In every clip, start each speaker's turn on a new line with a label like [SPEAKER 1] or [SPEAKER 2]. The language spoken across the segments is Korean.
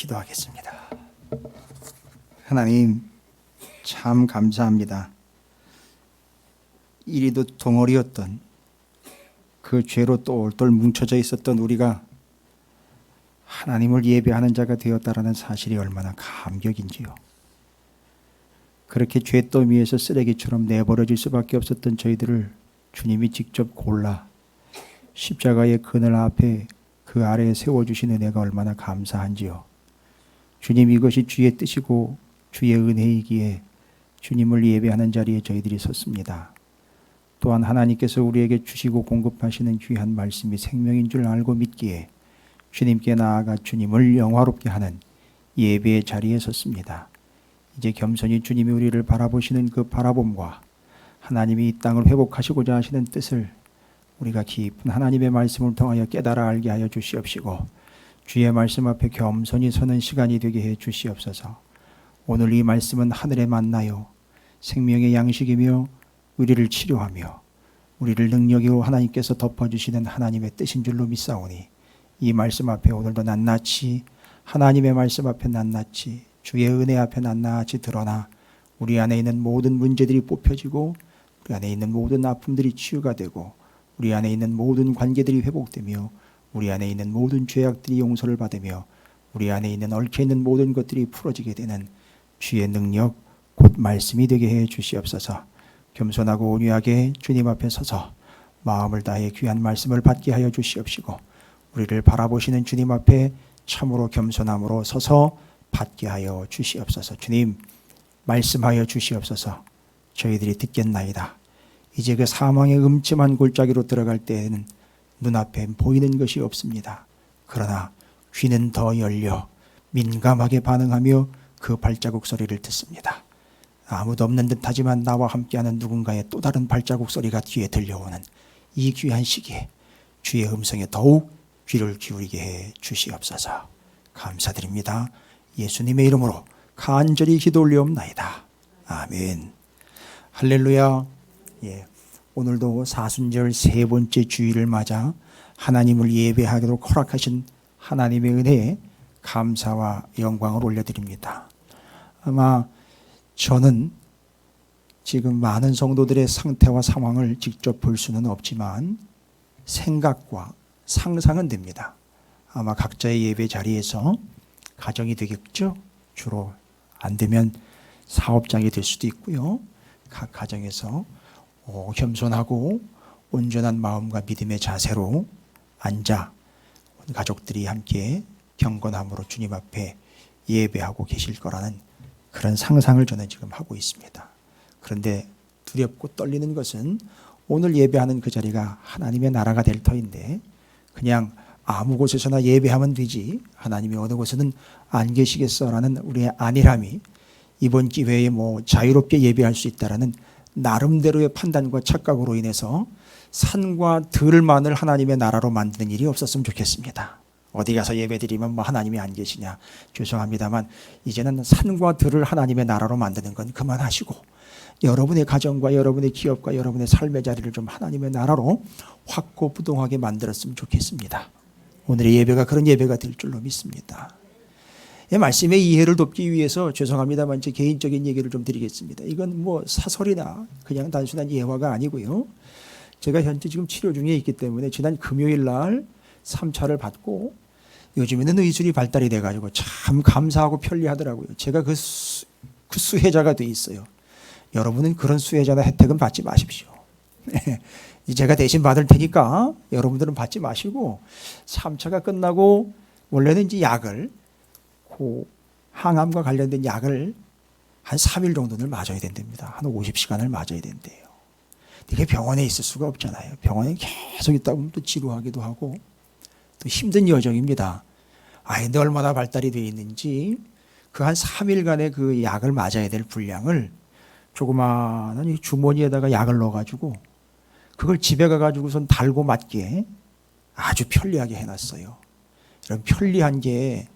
[SPEAKER 1] 기도하겠습니다. 하나님, 참 감사합니다. 이리도 덩어리였던 그 죄로 똘똘 뭉쳐져 있었던 우리가 하나님을 예배하는 자가 되었다라는 사실이 얼마나 감격인지요. 그렇게 죄더미에서 쓰레기처럼 내버려질 수밖에 없었던 저희들을 주님이 직접 골라 십자가의 그늘 앞에 그 아래에 세워주신 은혜가 얼마나 감사한지요. 주님, 이것이 주의 뜻이고 주의 은혜이기에 주님을 예배하는 자리에 저희들이 섰습니다. 또한 하나님께서 우리에게 주시고 공급하시는 귀한 말씀이 생명인 줄 알고 믿기에 주님께 나아가 주님을 영화롭게 하는 예배의 자리에 섰습니다. 이제 겸손히 주님이 우리를 바라보시는 그 바라봄과 하나님이 이 땅을 회복하시고자 하시는 뜻을 우리가 깊은 하나님의 말씀을 통하여 깨달아 알게 하여 주시옵시고 주의 말씀 앞에 겸손히 서는 시간이 되게 해 주시옵소서. 오늘 이 말씀은 하늘의 만나요 생명의 양식이며 우리를 치료하며 우리를 능력으로 하나님께서 덮어주시는 하나님의 뜻인 줄로 믿사오니 이 말씀 앞에 오늘도 낱낱이 하나님의 말씀 앞에 낱낱이 주의 은혜 앞에 낱낱이 드러나 우리 안에 있는 모든 문제들이 뽑혀지고 우리 안에 있는 모든 아픔들이 치유가 되고 우리 안에 있는 모든 관계들이 회복되며 우리 안에 있는 모든 죄악들이 용서를 받으며 우리 안에 있는 얽혀있는 모든 것들이 풀어지게 되는 주의 능력 곧 말씀이 되게 해 주시옵소서. 겸손하고 온유하게 주님 앞에 서서 마음을 다해 귀한 말씀을 받게 하여 주시옵시고 우리를 바라보시는 주님 앞에 참으로 겸손함으로 서서 받게 하여 주시옵소서. 주님, 말씀하여 주시옵소서. 저희들이 듣겠나이다. 이제 그 사망의 음침한 골짜기로 들어갈 때에는 눈앞에 보이는 것이 없습니다. 그러나 귀는 더 열려 민감하게 반응하며 그 발자국 소리를 듣습니다. 아무도 없는 듯하지만 나와 함께하는 누군가의 또 다른 발자국 소리가 뒤에 들려오는 이 귀한 시기에 주의 음성에 더욱 귀를 기울이게 해 주시옵소서. 감사드립니다. 예수님의 이름으로 간절히 기도 올리옵나이다. 아멘. 할렐루야. 오늘도 사순절 세 번째 주일을 맞아 하나님을 예배하도록 허락하신 하나님의 은혜에 감사와 영광을 올려드립니다. 아마 저는 지금 많은 성도들의 상태와 상황을 직접 볼 수는 없지만 생각과 상상은 됩니다. 아마 각자의 예배 자리에서 가정이 되겠죠. 주로 안 되면 사업장이 될 수도 있고요. 각 가정에서 겸손하고 온전한 마음과 믿음의 자세로 앉아 가족들이 함께 경건함으로 주님 앞에 예배하고 계실 거라는 그런 상상을 저는 지금 하고 있습니다. 그런데 두렵고 떨리는 것은 오늘 예배하는 그 자리가 하나님의 나라가 될 터인데 그냥 아무 곳에서나 예배하면 되지 하나님이 어느 곳에는 안 계시겠어라는 우리의 안일함이 이번 기회에 자유롭게 예배할 수 있다라는 나름대로의 판단과 착각으로 인해서 산과 들만을 하나님의 나라로 만드는 일이 없었으면 좋겠습니다. 어디 가서 예배드리면 하나님이 안 계시냐. 죄송합니다만 이제는 산과 들을 하나님의 나라로 만드는 건 그만하시고 여러분의 가정과 여러분의 기업과 여러분의 삶의 자리를 좀 하나님의 나라로 확고부동하게 만들었으면 좋겠습니다. 오늘의 예배가 그런 예배가 될 줄로 믿습니다. 이 말씀의 이해를 돕기 위해서 죄송합니다만 제 개인적인 얘기를 좀 드리겠습니다. 이건 사설이나 그냥 단순한 예화가 아니고요. 제가 현재 지금 치료 중에 있기 때문에 지난 금요일 날 3차를 받고 요즘에는 의술이 발달이 돼가지고 참 감사하고 편리하더라고요. 제가 그 수혜자가 돼 있어요. 여러분은 그런 수혜자나 혜택은 받지 마십시오. 제가 대신 받을 테니까 여러분들은 받지 마시고 3차가 끝나고 원래는 이제 약을 항암과 관련된 약을 한 3일 정도는 맞아야 된답니다. 한 50시간을 맞아야 된대요. 이게 병원에 있을 수가 없잖아요. 병원에 계속 있다 보면 또 지루하기도 하고 또 힘든 여정입니다. 근데 얼마나 발달이 되어 있는지 그 한 3일간의 그 약을 맞아야 될 분량을 조그마한 주머니에다가 약을 넣어가지고 그걸 집에 가가지고선 달고 맞기에 아주 편리하게 해놨어요. 이런 편리한 게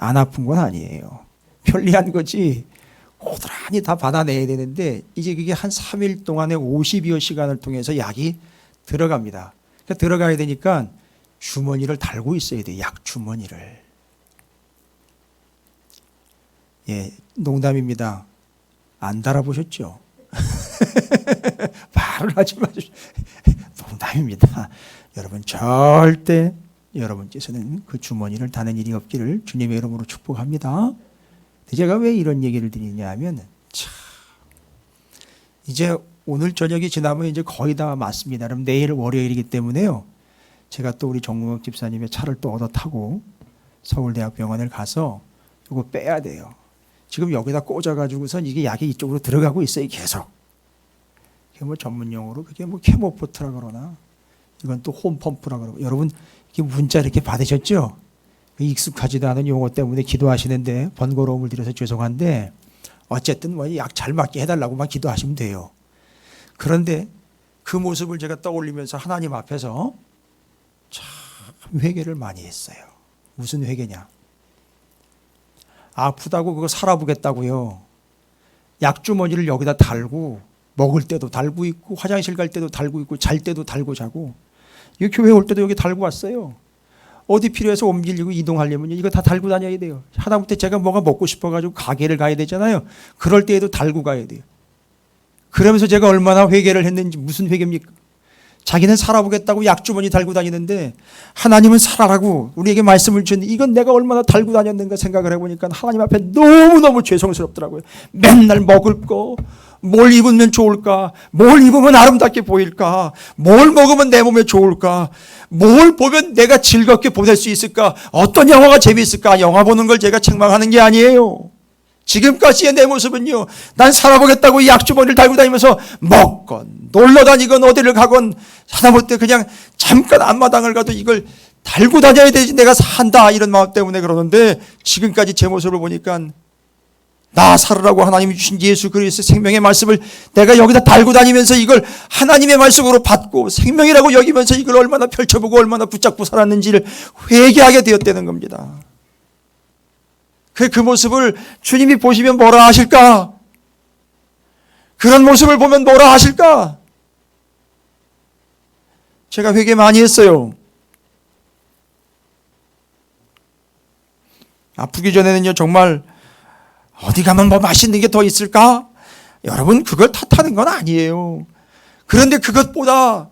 [SPEAKER 1] 안 아픈 건 아니에요. 편리한 거지 고스란히 다 받아내야 되는데 이제 그게 한 3일 동안에 50여 시간을 통해서 약이 들어갑니다. 그러니까 들어가야 되니까 주머니를 달고 있어야 돼요. 약 주머니를. 예, 농담입니다. 안 달아보셨죠? 말을 하지 마십시오. 농담입니다. 여러분 절대 여러분께서는 그 주머니를 다는 일이 없기를 주님의 이름으로 축복합니다. 제가 왜 이런 얘기를 드리냐 하면 참 이제 오늘 저녁이 지나면 이제 거의 다 맞습니다. 그럼 내일 월요일이기 때문에요. 제가 또 우리 정무혁 집사님의 차를 또 얻어 타고 서울대학병원을 가서 이거 빼야 돼요. 지금 여기다 꽂아가지고선 이게 약이 이쪽으로 들어가고 있어요. 계속. 그게 뭐 전문용어로 그게 뭐 케모포트라 그러나 이건 또 홈펌프라 그러고 여러분 이게 문자 이렇게 받으셨죠? 익숙하지도 않은 용어 때문에 기도하시는데 번거로움을 드려서 죄송한데 어쨌든 뭐 약 잘 맞게 해달라고만 기도하시면 돼요. 그런데 그 모습을 제가 떠올리면서 하나님 앞에서 참 회개를 많이 했어요. 무슨 회개냐? 아프다고 그거 살아보겠다고요. 약주머니를 여기다 달고 먹을 때도 달고 있고 화장실 갈 때도 달고 있고 잘 때도 달고 자고 이 교회 올 때도 여기 달고 왔어요. 어디 필요해서 옮기려고 이동하려면 이거 다 달고 다녀야 돼요. 하다못해 제가 뭐가 먹고 싶어가지고 가게를 가야 되잖아요. 그럴 때에도 달고 가야 돼요. 그러면서 제가 얼마나 회개를 했는지 무슨 회개입니까? 자기는 살아보겠다고 약주머니 달고 다니는데 하나님은 살아라고 우리에게 말씀을 주는데 이건 내가 얼마나 달고 다녔는가 생각을 해보니까 하나님 앞에 너무너무 죄송스럽더라고요. 맨날 먹을 거, 뭘 입으면 좋을까, 뭘 입으면 아름답게 보일까, 뭘 먹으면 내 몸에 좋을까, 뭘 보면 내가 즐겁게 보낼 수 있을까, 어떤 영화가 재미있을까. 영화 보는 걸 제가 책망하는 게 아니에요. 지금까지의 내 모습은요, 난 살아보겠다고 약주머니를 달고 다니면서 먹건 놀러 다니건 어디를 가건 하다못해 그냥 잠깐 앞마당을 가도 이걸 달고 다녀야 되지 내가 산다 이런 마음 때문에 그러는데 지금까지 제 모습을 보니까 나 살으라고 하나님이 주신 예수 그리스도의 생명의 말씀을 내가 여기다 달고 다니면서 이걸 하나님의 말씀으로 받고 생명이라고 여기면서 이걸 얼마나 펼쳐보고 얼마나 붙잡고 살았는지를 회개하게 되었다는 겁니다. 그 모습을 주님이 보시면 뭐라 하실까? 그런 모습을 보면 뭐라 하실까? 제가 회개 많이 했어요. 아프기 전에는요 정말 어디 가면 뭐 맛있는 게 더 있을까? 여러분 그걸 탓하는 건 아니에요. 그런데 그것보다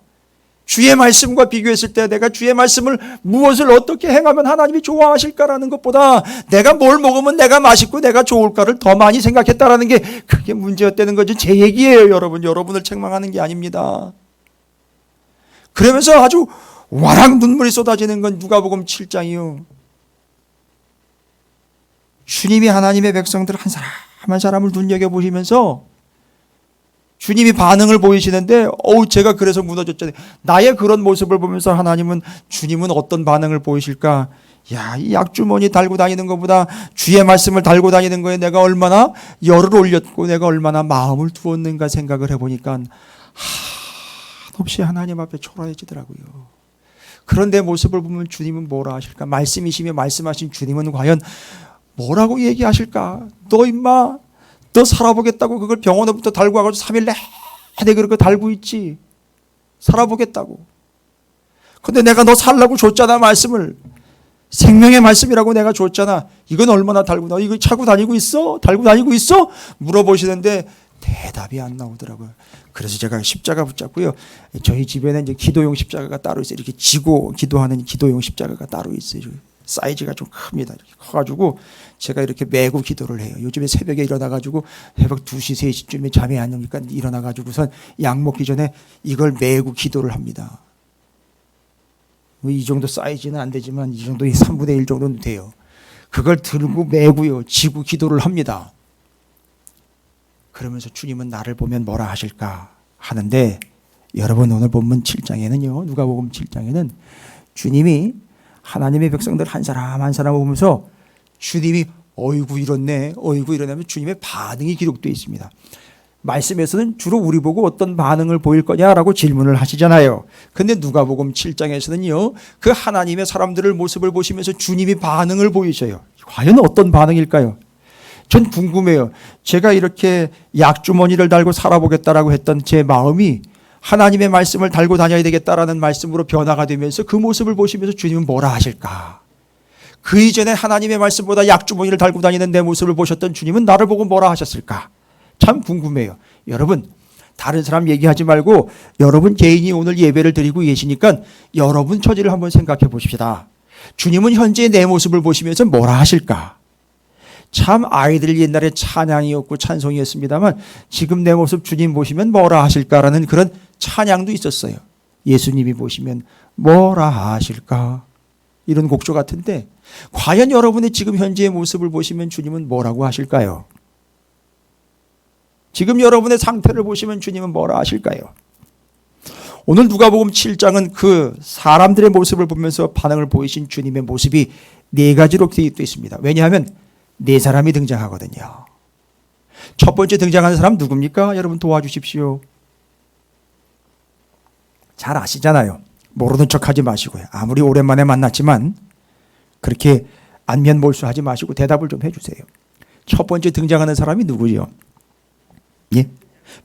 [SPEAKER 1] 주의 말씀과 비교했을 때 내가 주의 말씀을 무엇을 어떻게 행하면 하나님이 좋아하실까라는 것보다 내가 뭘 먹으면 내가 맛있고 내가 좋을까를 더 많이 생각했다라는 게 그게 문제였다는 거죠. 제 얘기예요. 여러분을 책망하는 게 아닙니다. 그러면서 아주 와락 눈물이 쏟아지는 건 누가복음 7장이요. 주님이 하나님의 백성들 한 사람 한 사람을 눈여겨보시면서 주님이 반응을 보이시는데 제가 그래서 무너졌잖아요. 나의 그런 모습을 보면서 하나님은 주님은 어떤 반응을 보이실까? 야, 이 약주머니 달고 다니는 것보다 주의 말씀을 달고 다니는 거에 내가 얼마나 열을 올렸고 내가 얼마나 마음을 두었는가 생각을 해보니까 한없이 하나님 앞에 초라해지더라고요. 그런데 모습을 보면 주님은 뭐라 하실까? 말씀이시며 말씀하신 주님은 과연 뭐라고 얘기하실까? 너 임마 너 살아보겠다고 그걸 병원에부터 달고 와가지고 3일 내내 그렇게 달고 있지. 살아보겠다고. 근데 내가 너 살라고 줬잖아 말씀을. 생명의 말씀이라고 내가 줬잖아. 이건 얼마나 달고 너 이거 차고 다니고 있어? 달고 다니고 있어? 물어보시는데 대답이 안 나오더라고요. 그래서 제가 십자가 붙잡고요. 저희 집에는 이제 기도용 십자가가 따로 있어요. 이렇게 지고 기도하는 기도용 십자가가 따로 있어요. 사이즈가 좀 큽니다. 이렇게 커가지고 제가 이렇게 메고 기도를 해요. 요즘에 새벽에 일어나가지고 새벽 2시, 3시쯤에 잠이 안 오니까 일어나가지고선 약 먹기 전에 이걸 메고 기도를 합니다. 이 정도 사이즈는 안 되지만 이 정도 3분의 1 정도는 돼요. 그걸 들고 메고요. 지고 기도를 합니다. 그러면서 주님은 나를 보면 뭐라 하실까 하는데 여러분 오늘 본문 7장에는요. 누가복음 7장에는 주님이 하나님의 백성들 한 사람 한 사람 보면서 주님이 어이구 이렇네 어이구 이러냐면 주님의 반응이 기록되어 있습니다. 말씀에서는 주로 우리 보고 어떤 반응을 보일 거냐라고 질문을 하시잖아요. 근데 누가복음 7장에서는요. 그 하나님의 사람들을 모습을 보시면서 주님이 반응을 보이셔요. 과연 어떤 반응일까요? 전 궁금해요. 제가 이렇게 약주머니를 달고 살아보겠다라고 했던 제 마음이 하나님의 말씀을 달고 다녀야 되겠다라는 말씀으로 변화가 되면서 그 모습을 보시면서 주님은 뭐라 하실까? 그 이전에 하나님의 말씀보다 약주머니를 달고 다니는 내 모습을 보셨던 주님은 나를 보고 뭐라 하셨을까? 참 궁금해요. 여러분, 다른 사람 얘기하지 말고 여러분 개인이 오늘 예배를 드리고 계시니까 여러분 처지를 한번 생각해 보십시다. 주님은 현재 내 모습을 보시면서 뭐라 하실까? 참 아이들이 옛날에 찬양이었고 찬송이었습니다만 지금 내 모습 주님 보시면 뭐라 하실까라는 그런 찬양도 있었어요. 예수님이 보시면 뭐라 하실까? 이런 곡조 같은데 과연 여러분의 지금 현재의 모습을 보시면 주님은 뭐라고 하실까요? 지금 여러분의 상태를 보시면 주님은 뭐라 하실까요? 오늘 누가복음 7장은 그 사람들의 모습을 보면서 반응을 보이신 주님의 모습이 네 가지로 되어 있습니다. 왜냐하면 네 사람이 등장하거든요. 첫 번째 등장하는 사람 누굽니까? 여러분 도와주십시오. 잘 아시잖아요. 모르는 척하지 마시고요. 아무리 오랜만에 만났지만 그렇게 안면몰수하지 마시고 대답을 좀 해주세요. 첫 번째 등장하는 사람이 누구죠? 예?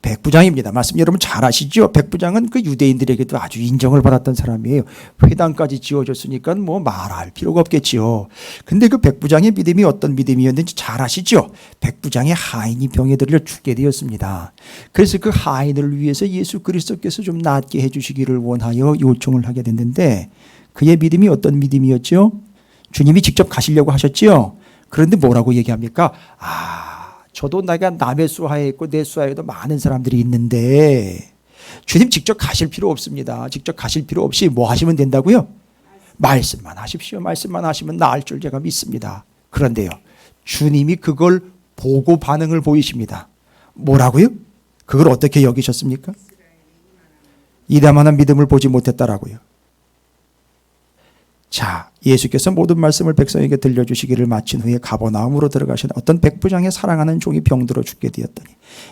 [SPEAKER 1] 백부장입니다. 말씀 여러분 잘 아시죠? 백부장은 그 유대인들에게도 아주 인정을 받았던 사람이에요. 회당까지 지어줬으니까 뭐 말할 필요가 없겠지요. 근데 그 백부장의 믿음이 어떤 믿음이었는지 잘 아시죠? 백부장의 하인이 병에 들려 죽게 되었습니다. 그래서 그 하인을 위해서 예수 그리스도께서 좀 낫게 해주시기를 원하여 요청을 하게 됐는데 그의 믿음이 어떤 믿음이었죠? 주님이 직접 가시려고 하셨죠? 그런데 뭐라고 얘기합니까? 저도 내가 남의 수하에 있고 내 수하에도 많은 사람들이 있는데 주님 직접 가실 필요 없습니다. 직접 가실 필요 없이 뭐 하시면 된다고요? 말씀만 하십시오. 말씀만 하시면 나을 줄 제가 믿습니다. 그런데요, 주님이 그걸 보고 반응을 보이십니다. 뭐라고요? 그걸 어떻게 여기셨습니까? 이다만한 믿음을 보지 못했다라고요. 자, 예수께서 모든 말씀을 백성에게 들려주시기를 마친 후에 가버나움으로 들어가신 어떤 백부장의 사랑하는 종이 병들어 죽게 되었더니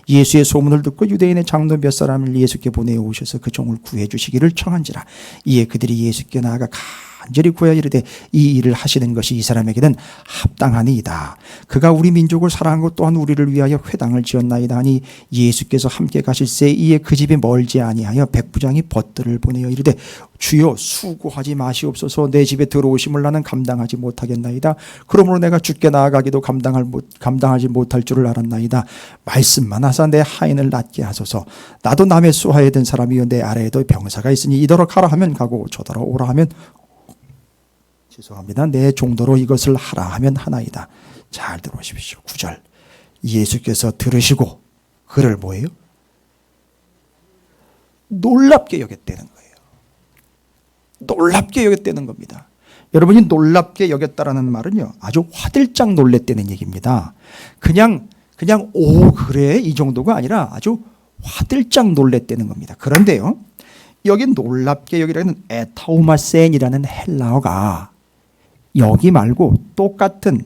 [SPEAKER 1] 예수의 소문을 듣고 유대인의 장로 몇 사람을 예수께 보내어 오셔서 그 종을 구해 주시기를 청한지라. 이에 그들이 예수께 나아가 간절히 구하여 이르되 이 일을 하시는 것이 이 사람에게는 합당하니이다. 그가 우리 민족을 사랑하고 또한 우리를 위하여 회당을 지었나이다 하니 예수께서 함께 가실새 이에 그 집이 멀지 아니하여 백부장이 벗들을 보내어 이르되 주여 수고하지 마시옵소서. 내 집에 들어오심을 나는 감당하지 못하겠나이다. 그러므로 내가 주께 나아가기도 감당하지 못할 줄을 알았나이다. 말씀만 하사 내 하인을 낫게 하소서. 나도 남의 수하에 든 사람이요 내 아래에도 병사가 있으니 이더러 가라 하면 가고 저더러 오라 하면 죄송합니다. 내 종도로 이것을 하라 하면 하나이다. 잘 들어오십시오. 9절. 예수께서 들으시고 그를 뭐예요? 놀랍게 여겼다는 거예요. 놀랍게 여겼다는 겁니다. 여러분이 놀랍게 여겼다라는 말은요, 아주 화들짝 놀랬다는 얘기입니다. 그냥 오 그래 이 정도가 아니라 아주 화들짝 놀랬다는 겁니다. 그런데요, 여기 놀랍게 여기라는 에타우마센이라는 헬라어가 여기 말고 똑같은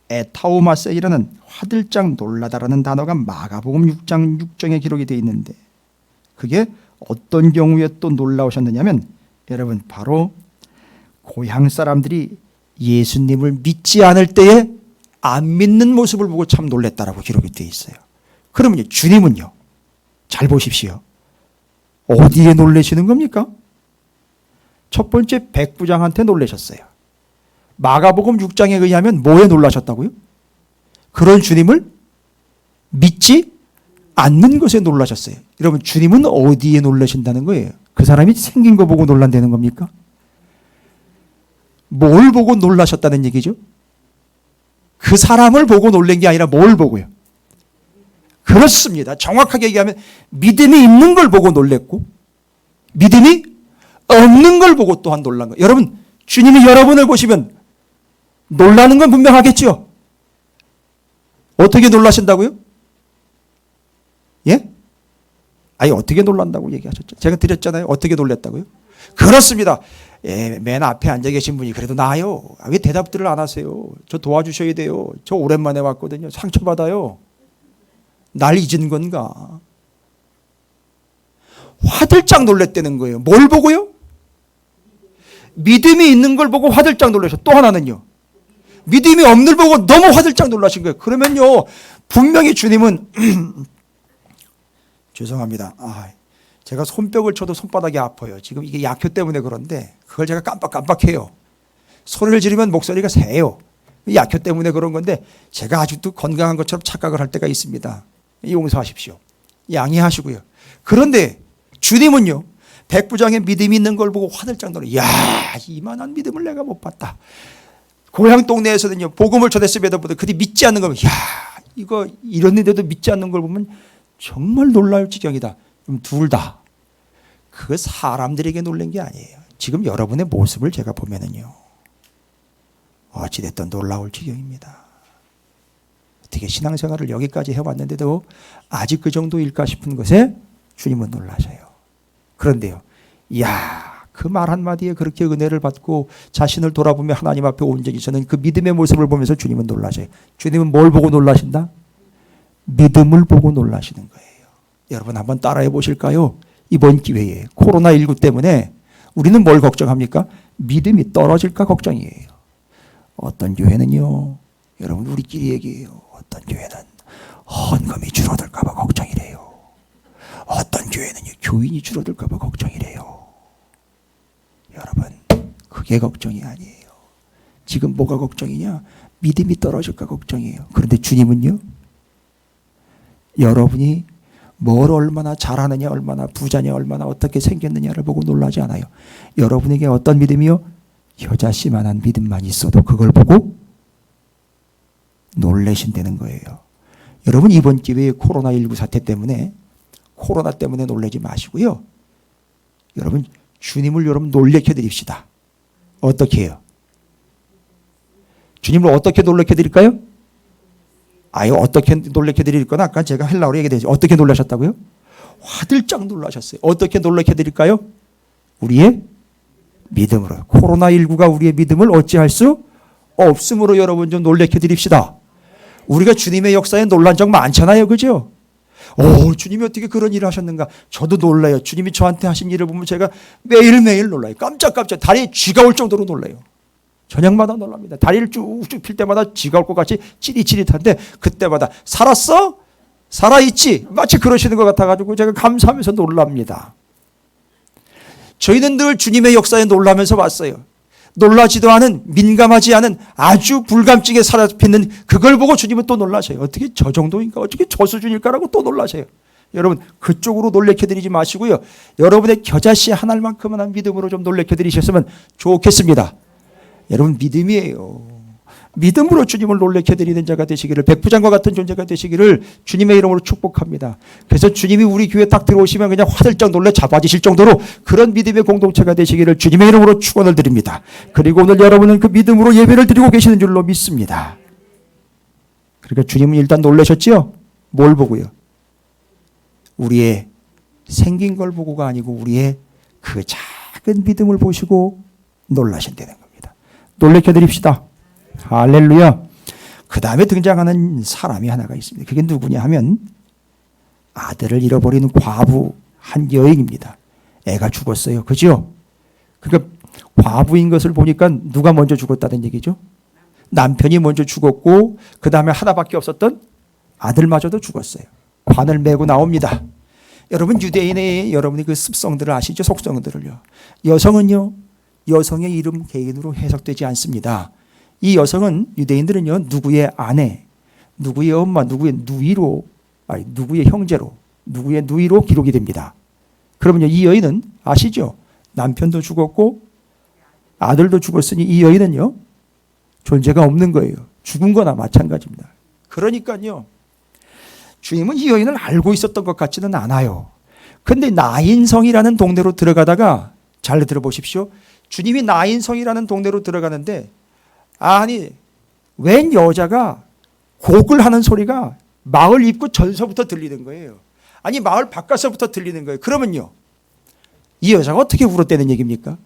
[SPEAKER 1] 에타우마센이라는 화들짝 놀라다라는 단어가 마가복음 6장 6장에 기록이 되어 있는데 그게 어떤 경우에 또 놀라우셨느냐면 여러분 바로 고향 사람들이 예수님을 믿지 않을 때에 안 믿는 모습을 보고 참 놀랬다라고 기록이 되어 있어요. 그러면 주님은요, 잘 보십시오. 어디에 놀라시는 겁니까? 첫 번째 백부장한테 놀라셨어요. 마가복음 6장에 의하면 뭐에 놀라셨다고요? 그런 주님을 믿지 않는 것에 놀라셨어요. 여러분 주님은 어디에 놀라신다는 거예요? 그 사람이 생긴 거 보고 놀란다는 겁니까? 뭘 보고 놀라셨다는 얘기죠? 그 사람을 보고 놀란 게 아니라 뭘 보고요? 그렇습니다. 정확하게 얘기하면 믿음이 있는 걸 보고 놀랬고 믿음이 없는 걸 보고 또한 놀란 거예요. 여러분 주님이 여러분을 보시면 놀라는 건 분명하겠죠? 어떻게 놀라신다고요? 예? 아니 어떻게 놀란다고 얘기하셨죠? 제가 드렸잖아요. 어떻게 놀랬다고요? 그렇습니다. 예, 맨 앞에 앉아 계신 분이 그래도 나아요. 왜 대답들을 안 하세요? 저 도와주셔야 돼요. 저 오랜만에 왔거든요. 상처받아요. 날 잊은 건가? 화들짝 놀랬다는 거예요. 뭘 보고요? 믿음이 있는 걸 보고 화들짝 놀라셔. 또 하나는요. 믿음이 없는 걸 보고 너무 화들짝 놀라신 거예요. 그러면요. 분명히 주님은 죄송합니다. 제가 손뼉을 쳐도 손바닥이 아파요. 지금 이게 약효 때문에 그런데 그걸 제가 깜빡깜빡해요. 소리를 지르면 목소리가 새요. 약효 때문에 그런 건데 제가 아직도 건강한 것처럼 착각을 할 때가 있습니다. 용서하십시오. 양해하시고요. 그런데 주님은요, 백부장의 믿음이 있는 걸 보고 화들짝 놀라. 야, 이만한 믿음을 내가 못 봤다. 고향 동네에서는요, 복음을 전했음에도 보다 그들이 믿지 않는 걸, 야, 이거 이랬는데도 믿지 않는 걸 보면 정말 놀라울 지경이다. 그럼 둘 다 그 사람들에게 놀란 게 아니에요. 지금 여러분의 모습을 제가 보면은요, 어찌됐든 놀라울 지경입니다. 어떻게 신앙생활을 여기까지 해왔는데도 아직 그 정도일까 싶은 것에 주님은 놀라셔요. 그런데요, 이야, 그 말 한마디에 그렇게 은혜를 받고 자신을 돌아보며 하나님 앞에 온전히 서는 그 믿음의 모습을 보면서 주님은 놀라셔요. 주님은 뭘 보고 놀라신다? 믿음을 보고 놀라시는 거예요. 여러분 한번 따라해 보실까요? 이번 기회에 코로나19 때문에 우리는 뭘 걱정합니까? 믿음이 떨어질까 걱정이에요. 어떤 교회는요, 여러분 우리끼리 얘기해요. 어떤 교회는 헌금이 줄어들까 봐 걱정이래요. 어떤 교회는요, 교인이 줄어들까 봐 걱정이래요. 여러분, 그게 걱정이 아니에요. 지금 뭐가 걱정이냐? 믿음이 떨어질까 걱정이에요. 그런데 주님은요, 여러분이 뭘 얼마나 잘하느냐, 얼마나 부자냐, 얼마나 어떻게 생겼느냐를 보고 놀라지 않아요. 여러분에게 어떤 믿음이요? 겨자씨만한 믿음만 있어도 그걸 보고 놀라신다는 거예요. 여러분 이번 기회에 코로나19 사태 때문에, 코로나 때문에 놀라지 마시고요. 여러분 주님을 여러분 놀래켜 드립시다. 어떻게 해요? 주님을 어떻게 놀래켜 드릴까요? 아유, 어떻게 놀래켜 드릴 거나 아까 제가 헬라어로 얘기했죠. 어떻게 놀라셨다고요? 화들짝 놀라셨어요. 어떻게 놀래켜 드릴까요? 우리의 믿음으로. 코로나19가 우리의 믿음을 어찌할 수 없음으로 여러분 좀 놀래켜 드립시다. 우리가 주님의 역사에 놀란 적 많잖아요. 그죠? 주님이 어떻게 그런 일을 하셨는가? 저도 놀라요. 주님이 저한테 하신 일을 보면 제가 매일매일 놀라요. 깜짝깜짝 다리에 쥐가 올 정도로 놀라요. 저녁마다 놀랍니다. 다리를 쭉쭉 필 때마다 쥐가 올 것 같이 찌릿찌릿한데 그때마다 살았어? 살아있지? 마치 그러시는 것 같아가지고 제가 감사하면서 놀랍니다. 저희는 늘 주님의 역사에 놀라면서 왔어요. 놀라지도 않은, 민감하지 않은 아주 불감증에 사로잡히는 그걸 보고 주님은 또 놀라셔요. 어떻게 저 정도인가? 어떻게 저 수준일까라고 또 놀라셔요. 여러분 그쪽으로 놀래켜드리지 마시고요. 여러분의 겨자씨 한 알만큼은 믿음으로 좀 놀래켜드리셨으면 좋겠습니다. 여러분 믿음이에요. 믿음으로 주님을 놀래켜드리는 자가 되시기를, 백부장과 같은 존재가 되시기를 주님의 이름으로 축복합니다. 그래서 주님이 우리 교회에 딱 들어오시면 그냥 화들짝 놀래 자빠지실 정도로 그런 믿음의 공동체가 되시기를 주님의 이름으로 축원을 드립니다. 그리고 오늘 여러분은 그 믿음으로 예배를 드리고 계시는 줄로 믿습니다. 그러니까 주님은 일단 놀라셨지요? 뭘 보고요? 우리의 생긴 걸 보고가 아니고 우리의 그 작은 믿음을 보시고 놀라신다는 겁니다. 놀래켜드립시다. 할렐루야. 그 다음에 등장하는 사람이 하나가 있습니다. 그게 누구냐 하면 아들을 잃어버린 과부 한 여인입니다. 애가 죽었어요. 그죠? 그러니까 과부인 것을 보니까 누가 먼저 죽었다는 얘기죠? 남편이 먼저 죽었고 그 다음에 하나밖에 없었던 아들마저도 죽었어요. 관을 메고 나옵니다. 여러분 유대인의 여러분이 그 습성들을 아시죠? 속성들을요. 여성은요, 여성의 이름 개인으로 해석되지 않습니다. 이 여성은 유대인들은요, 누구의 아내, 누구의 엄마, 누구의 누이로, 누구의 형제로, 누구의 누이로 기록이 됩니다. 그러면요, 이 여인은 아시죠? 남편도 죽었고 아들도 죽었으니 이 여인은요, 존재가 없는 거예요. 죽은 거나 마찬가지입니다. 그러니까요, 주님은 이 여인을 알고 있었던 것 같지는 않아요. 그런데 나인성이라는 동네로 들어가다가, 잘 들어보십시오. 주님이 나인성이라는 동네로 들어가는데 아니 웬 여자가 곡을 하는 소리가 마을 입구 전서부터 들리는 거예요. 아니 마을 바깥서부터 들리는 거예요. 그러면요, 이 여자가 어떻게 울었다는 얘기입니까?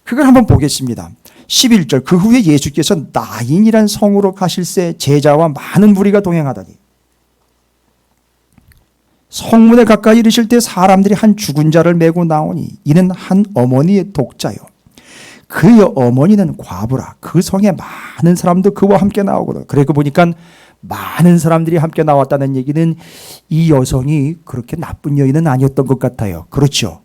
[SPEAKER 1] 그걸 한번 보겠습니다. 11절, 그 후에 예수께서 나인이란 성으로 가실새 제자와 많은 무리가 동행하더니 성문에 가까이 이르실 때 사람들이 한 죽은 자를 메고 나오니 이는 한 어머니의 독자요. 그의 어머니는 과부라. 그 성에 많은 사람도 그와 함께 나오거든. 그래 보니까 많은 사람들이 함께 나왔다는 얘기는 이 여성이 그렇게 나쁜 여인은 아니었던 것 같아요. 그렇죠.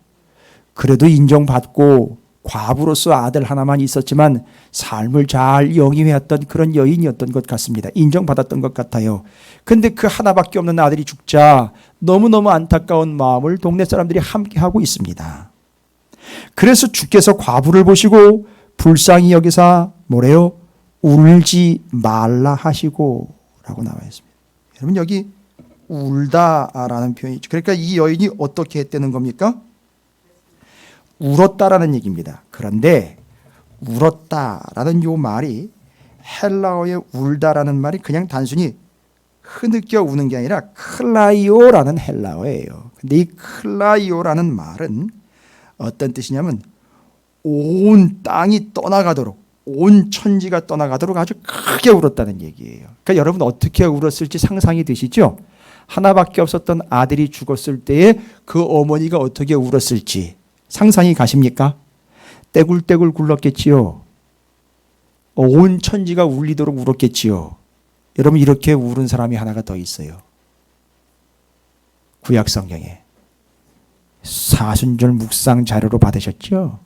[SPEAKER 1] 그래도 인정받고 과부로서 아들 하나만 있었지만 삶을 잘 영위해왔던 그런 여인이었던 것 같습니다. 인정받았던 것 같아요. 근데 그 하나밖에 없는 아들이 죽자 너무너무 안타까운 마음을 동네 사람들이 함께 하고 있습니다. 그래서 주께서 과부를 보시고 불쌍히 여기사 뭐래요? 울지 말라 하시고 라고 나와 있습니다. 여러분 여기 울다라는 표현이 있죠. 그러니까 이 여인이 어떻게 했다는 겁니까? 울었다라는 얘기입니다. 그런데 울었다라는 요 말이 헬라어의 울다라는 말이 그냥 단순히 흐느껴 우는 게 아니라 클라이오라는 헬라어예요. 근데 이 클라이오라는 말은 어떤 뜻이냐면 온 땅이 떠나가도록, 온 천지가 떠나가도록 아주 크게 울었다는 얘기예요. 그러니까 여러분 어떻게 울었을지 상상이 되시죠? 하나밖에 없었던 아들이 죽었을 때에 그 어머니가 어떻게 울었을지 상상이 가십니까? 떼굴떼굴 굴렀겠지요. 온 천지가 울리도록 울었겠지요. 여러분 이렇게 울은 사람이 하나가 더 있어요. 구약 성경에 사순절 묵상 자료로 받으셨죠?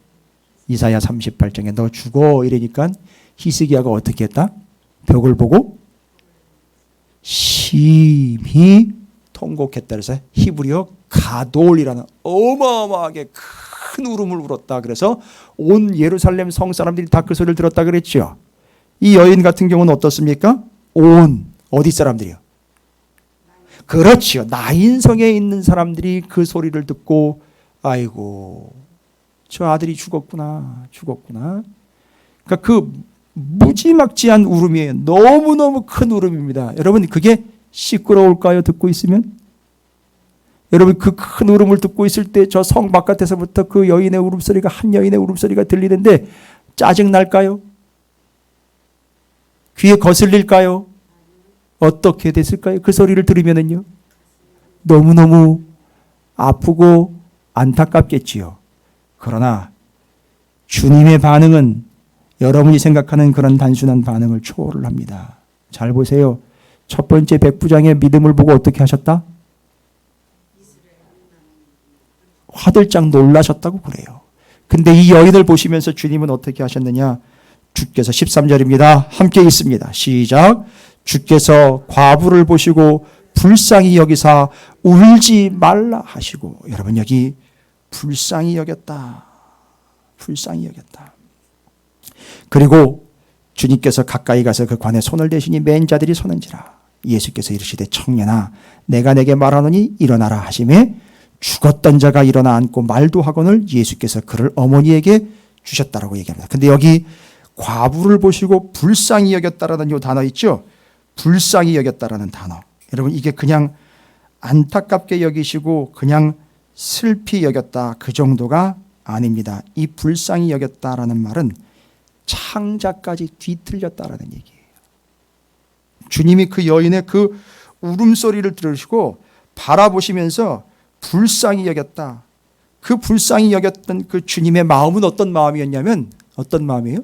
[SPEAKER 1] 이사야 38장에 너 죽어 이러니까 히스기야가 어떻게 했다? 벽을 보고 심히 통곡했다. 그래서 히브리어 가돌이라는 어마어마하게 큰 울음을 울었다. 그래서 온 예루살렘 성 사람들이 다 그 소리를 들었다 그랬죠. 이 여인 같은 경우는 어떻습니까? 온 어디 사람들이요? 그렇지요. 나인성에 있는 사람들이 그 소리를 듣고 아이고 저 아들이 죽었구나. 그러니까 그 무지막지한 울음이에요. 너무너무 큰 울음입니다. 여러분 그게 시끄러울까요? 듣고 있으면? 여러분 그 큰 울음을 듣고 있을 때 저 성 바깥에서부터 그 여인의 울음소리가 한 여인의 울음소리가 들리는데 짜증날까요? 귀에 거슬릴까요? 어떻게 됐을까요? 그 소리를 들으면은요 너무너무 아프고 안타깝겠지요. 그러나 주님의 반응은 여러분이 생각하는 그런 단순한 반응을 초월을 합니다. 잘 보세요. 첫 번째 백부장의 믿음을 보고 어떻게 하셨다? 화들짝 놀라셨다고 그래요. 근데 이 여인을 보시면서 주님은 어떻게 하셨느냐? 주께서 13절입니다. 함께 있습니다. 시작. 주께서 과부를 보시고 불쌍히 여기사 울지 말라 하시고. 여러분 여기 불쌍히 여겼다. 불쌍히 여겼다. 그리고 주님께서 가까이 가서 그 관에 손을 대시니 맨 자들이 서는지라. 예수께서 이르시되 청년아 내가 내게 말하노니 일어나라 하시매 죽었던 자가 일어나 앉고 말도 하거늘 예수께서 그를 어머니에게 주셨다라고 얘기합니다. 근데 여기 과부를 보시고 불쌍히 여겼다라는 이 단어 있죠? 불쌍히 여겼다라는 단어. 여러분 이게 그냥 안타깝게 여기시고 그냥 슬피 여겼다 그 정도가 아닙니다. 이 불쌍히 여겼다라는 말은 창자까지 뒤틀렸다라는 얘기예요. 주님이 그 여인의 그 울음소리를 들으시고 바라보시면서 불쌍히 여겼다. 그 불쌍히 여겼던 그 주님의 마음은 어떤 마음이었냐면 어떤 마음이에요?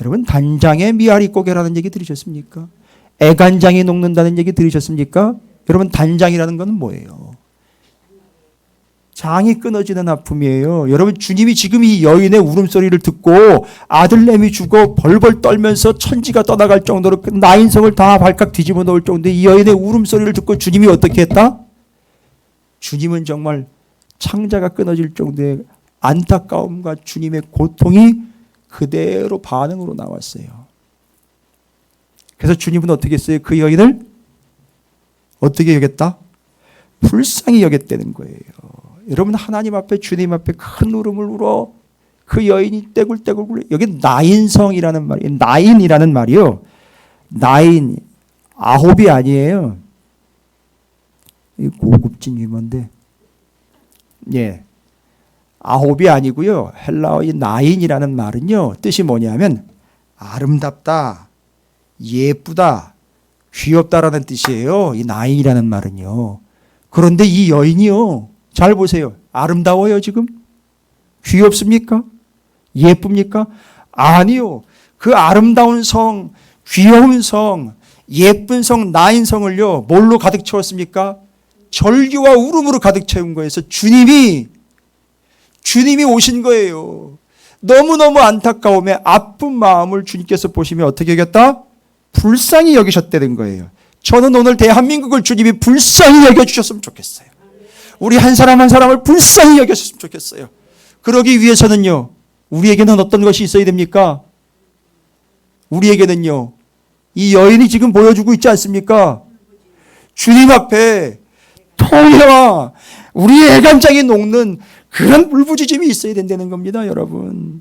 [SPEAKER 1] 여러분 단장에 미아리 고개라는 얘기 들으셨습니까? 애간장이 녹는다는 얘기 들으셨습니까? 여러분 단장이라는 건 뭐예요? 장이 끊어지는 아픔이에요. 여러분 주님이 지금 이 여인의 울음소리를 듣고 아들내미 죽어 벌벌 떨면서 천지가 떠나갈 정도로 나인성을 다 발칵 뒤집어 놓을 정도의 이 여인의 울음소리를 듣고 주님이 어떻게 했다? 주님은 정말 창자가 끊어질 정도의 안타까움과 주님의 고통이 그대로 반응으로 나왔어요. 그래서 주님은 어떻게 했어요? 그 여인을 어떻게 여겼다? 불쌍히 여겼다는 거예요. 여러분 하나님 앞에 주님 앞에 큰 울음을 울어 그 여인이 떼굴떼굴 굴러. 여기 나인성이라는 말이에요. 나인이라는 말이요. 나인 아홉이 아니에요. 이 고급진 유머인데, 예, 아홉이 아니고요. 헬라어의 나인이라는 말은요 뜻이 뭐냐면 아름답다, 예쁘다, 귀엽다라는 뜻이에요. 이 나인이라는 말은요. 그런데 이 여인이요. 잘 보세요. 아름다워요 지금? 귀엽습니까? 예쁩니까? 아니요. 그 아름다운 성, 귀여운 성, 예쁜 성, 나인성을요 뭘로 가득 채웠습니까? 절규와 울음으로 가득 채운 거예요. 그래서 주님이 주님이 오신 거예요. 너무너무 안타까움에 아픈 마음을 주님께서 보시면 어떻게 여겼다? 불쌍히 여기셨다는 거예요. 저는 오늘 대한민국을 주님이 불쌍히 여겨주셨으면 좋겠어요. 우리 한 사람 한 사람을 불쌍히 여겨주셨으면 좋겠어요. 그러기 위해서는요, 우리에게는 어떤 것이 있어야 됩니까? 우리에게는요, 이 여인이 지금 보여주고 있지 않습니까? 주님 앞에 통해와 우리의 애간장이 녹는 그런 울부짖음이 있어야 된다는 겁니다, 여러분.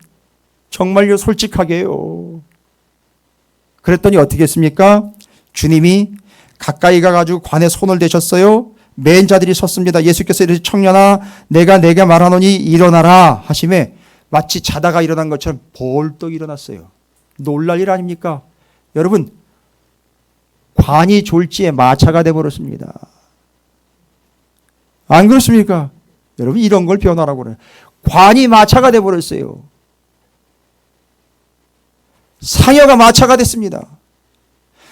[SPEAKER 1] 정말요, 솔직하게요. 그랬더니 어떻게 했습니까? 주님이 가까이 가가지고 관에 손을 대셨어요. 맨 자들이 섰습니다. 예수께서 이르시되 청년아 내가 말하노니 일어나라 하심에 마치 자다가 일어난 것처럼 벌떡 일어났어요. 놀랄 일 아닙니까? 여러분, 관이 졸지에 마차가 되어버렸습니다. 안 그렇습니까? 여러분, 이런 걸 변화라고 그래요. 관이 마차가 되어버렸어요. 상여가 마차가 됐습니다.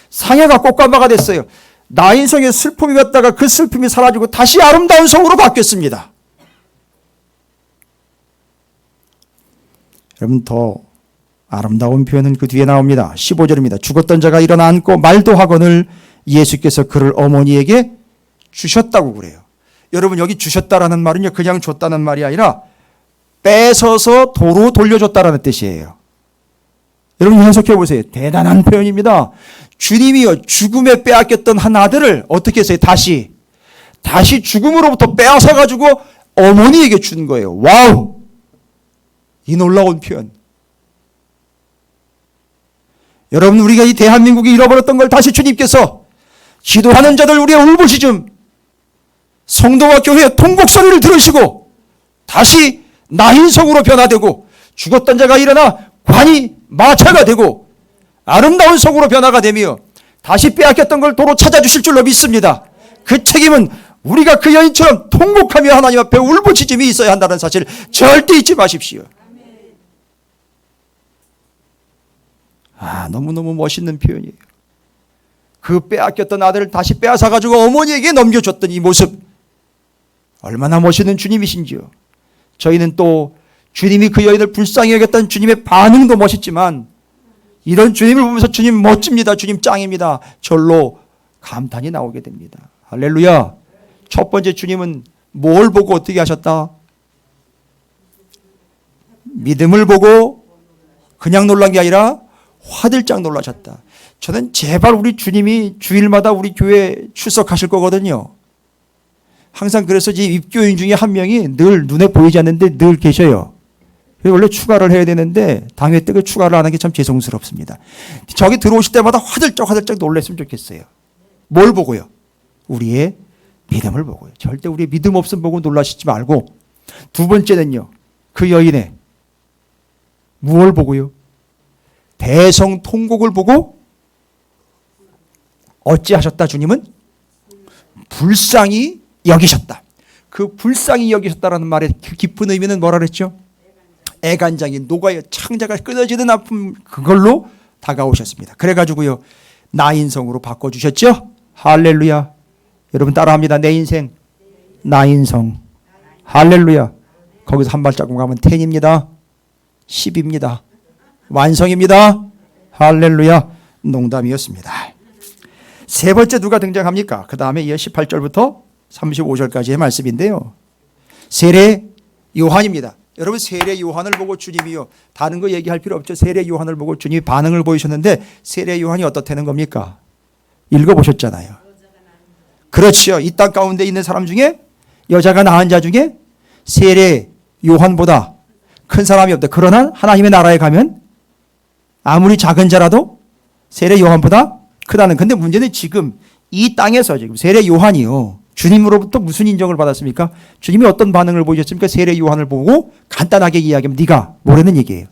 [SPEAKER 1] 상여가 꽃가마가 됐어요. 나인성의 슬픔이 왔다가 그 슬픔이 사라지고 다시 아름다운 성으로 바뀌었습니다. 여러분, 더 아름다운 표현은 그 뒤에 나옵니다. 15절입니다. 죽었던 자가 일어나 앉고 말도 하거늘 예수께서 그를 어머니에게 주셨다고 그래요. 여러분, 여기 주셨다라는 말은요, 그냥 줬다는 말이 아니라 뺏어서 도로 돌려줬다라는 뜻이에요. 여러분, 해석해 보세요. 대단한 표현입니다. 주님이요, 죽음에 빼앗겼던 한 아들을 어떻게 했어요? 다시 죽음으로부터 빼앗아 가지고 어머니에게 준 거예요. 와우! 이 놀라운 표현. 여러분, 우리가 이 대한민국이 잃어버렸던 걸 다시 주님께서 기도하는 자들 우리의 울부짖음, 성도와 교회의 통곡소리를 들으시고 다시 나인성으로 변화되고 죽었던 자가 일어나 관이 마차가 되고 아름다운 성으로 변화가 되며 다시 빼앗겼던 걸 도로 찾아주실 줄로 믿습니다. 그 책임은 우리가 그 여인처럼 통곡하며 하나님 앞에 울부짖음이 있어야 한다는 사실을 절대 잊지 마십시오. 너무너무 멋있는 표현이에요. 그 빼앗겼던 아들을 다시 빼앗아가지고 어머니에게 넘겨줬던 이 모습, 얼마나 멋있는 주님이신지요. 저희는 또 주님이 그 여인을 불쌍히 여겼다는 주님의 반응도 멋있지만 이런 주님을 보면서 주님 멋집니다. 주님 짱입니다. 절로 감탄이 나오게 됩니다. 할렐루야. 첫 번째, 주님은 뭘 보고 어떻게 하셨다? 믿음을 보고 그냥 놀란 게 아니라 화들짝 놀라셨다. 저는 제발 우리 주님이 주일마다 우리 교회에 출석하실 거거든요. 항상 그래서 이 입교인 중에 한 명이 늘 눈에 보이지 않는데 늘 계셔요. 원래 추가를 해야 되는데 당회 때 그 추가를 안 하는 게 참 죄송스럽습니다. 저기 들어오실 때마다 화들짝 놀랬으면 좋겠어요. 뭘 보고요? 우리의 믿음을 보고요. 절대 우리의 믿음 없음 보고 놀라시지 말고, 두 번째는요, 그 여인의 무엇을 보고요? 대성통곡을 보고 어찌하셨다? 주님은 불쌍히 여기셨다. 그 불쌍히 여기셨다라는 말의 그 깊은 의미는 뭐라 그랬죠? 애간장이 녹아요. 창자가 끊어지는 아픔, 그걸로 다가오셨습니다. 그래가지고요, 나인성으로 바꿔주셨죠? 할렐루야. 여러분 따라합니다. 내 인생 나인성. 할렐루야. 거기서 한 발자국 가면 10입니다. 10입니다. 완성입니다. 할렐루야. 농담이었습니다. 세 번째 누가 등장합니까? 그 다음에 이어 18절부터 35절까지의 말씀인데요. 세례 요한입니다. 여러분, 세례 요한을 보고 주님이요, 다른 거 얘기할 필요 없죠. 세례 요한을 보고 주님이 반응을 보이셨는데 세례 요한이 어떻다는 겁니까? 읽어보셨잖아요. 그렇죠. 이 땅 가운데 있는 사람 중에, 여자가 낳은 자 중에 세례 요한보다 큰 사람이 없다. 그러나 하나님의 나라에 가면 아무리 작은 자라도 세례 요한보다 크다는. 근데 문제는 지금 이 땅에서 지금 세례 요한이요, 주님으로부터 무슨 인정을 받았습니까? 주님이 어떤 반응을 보이셨습니까? 세례 요한을 보고 간단하게 이야기하면 네가 뭐라는 얘기예요?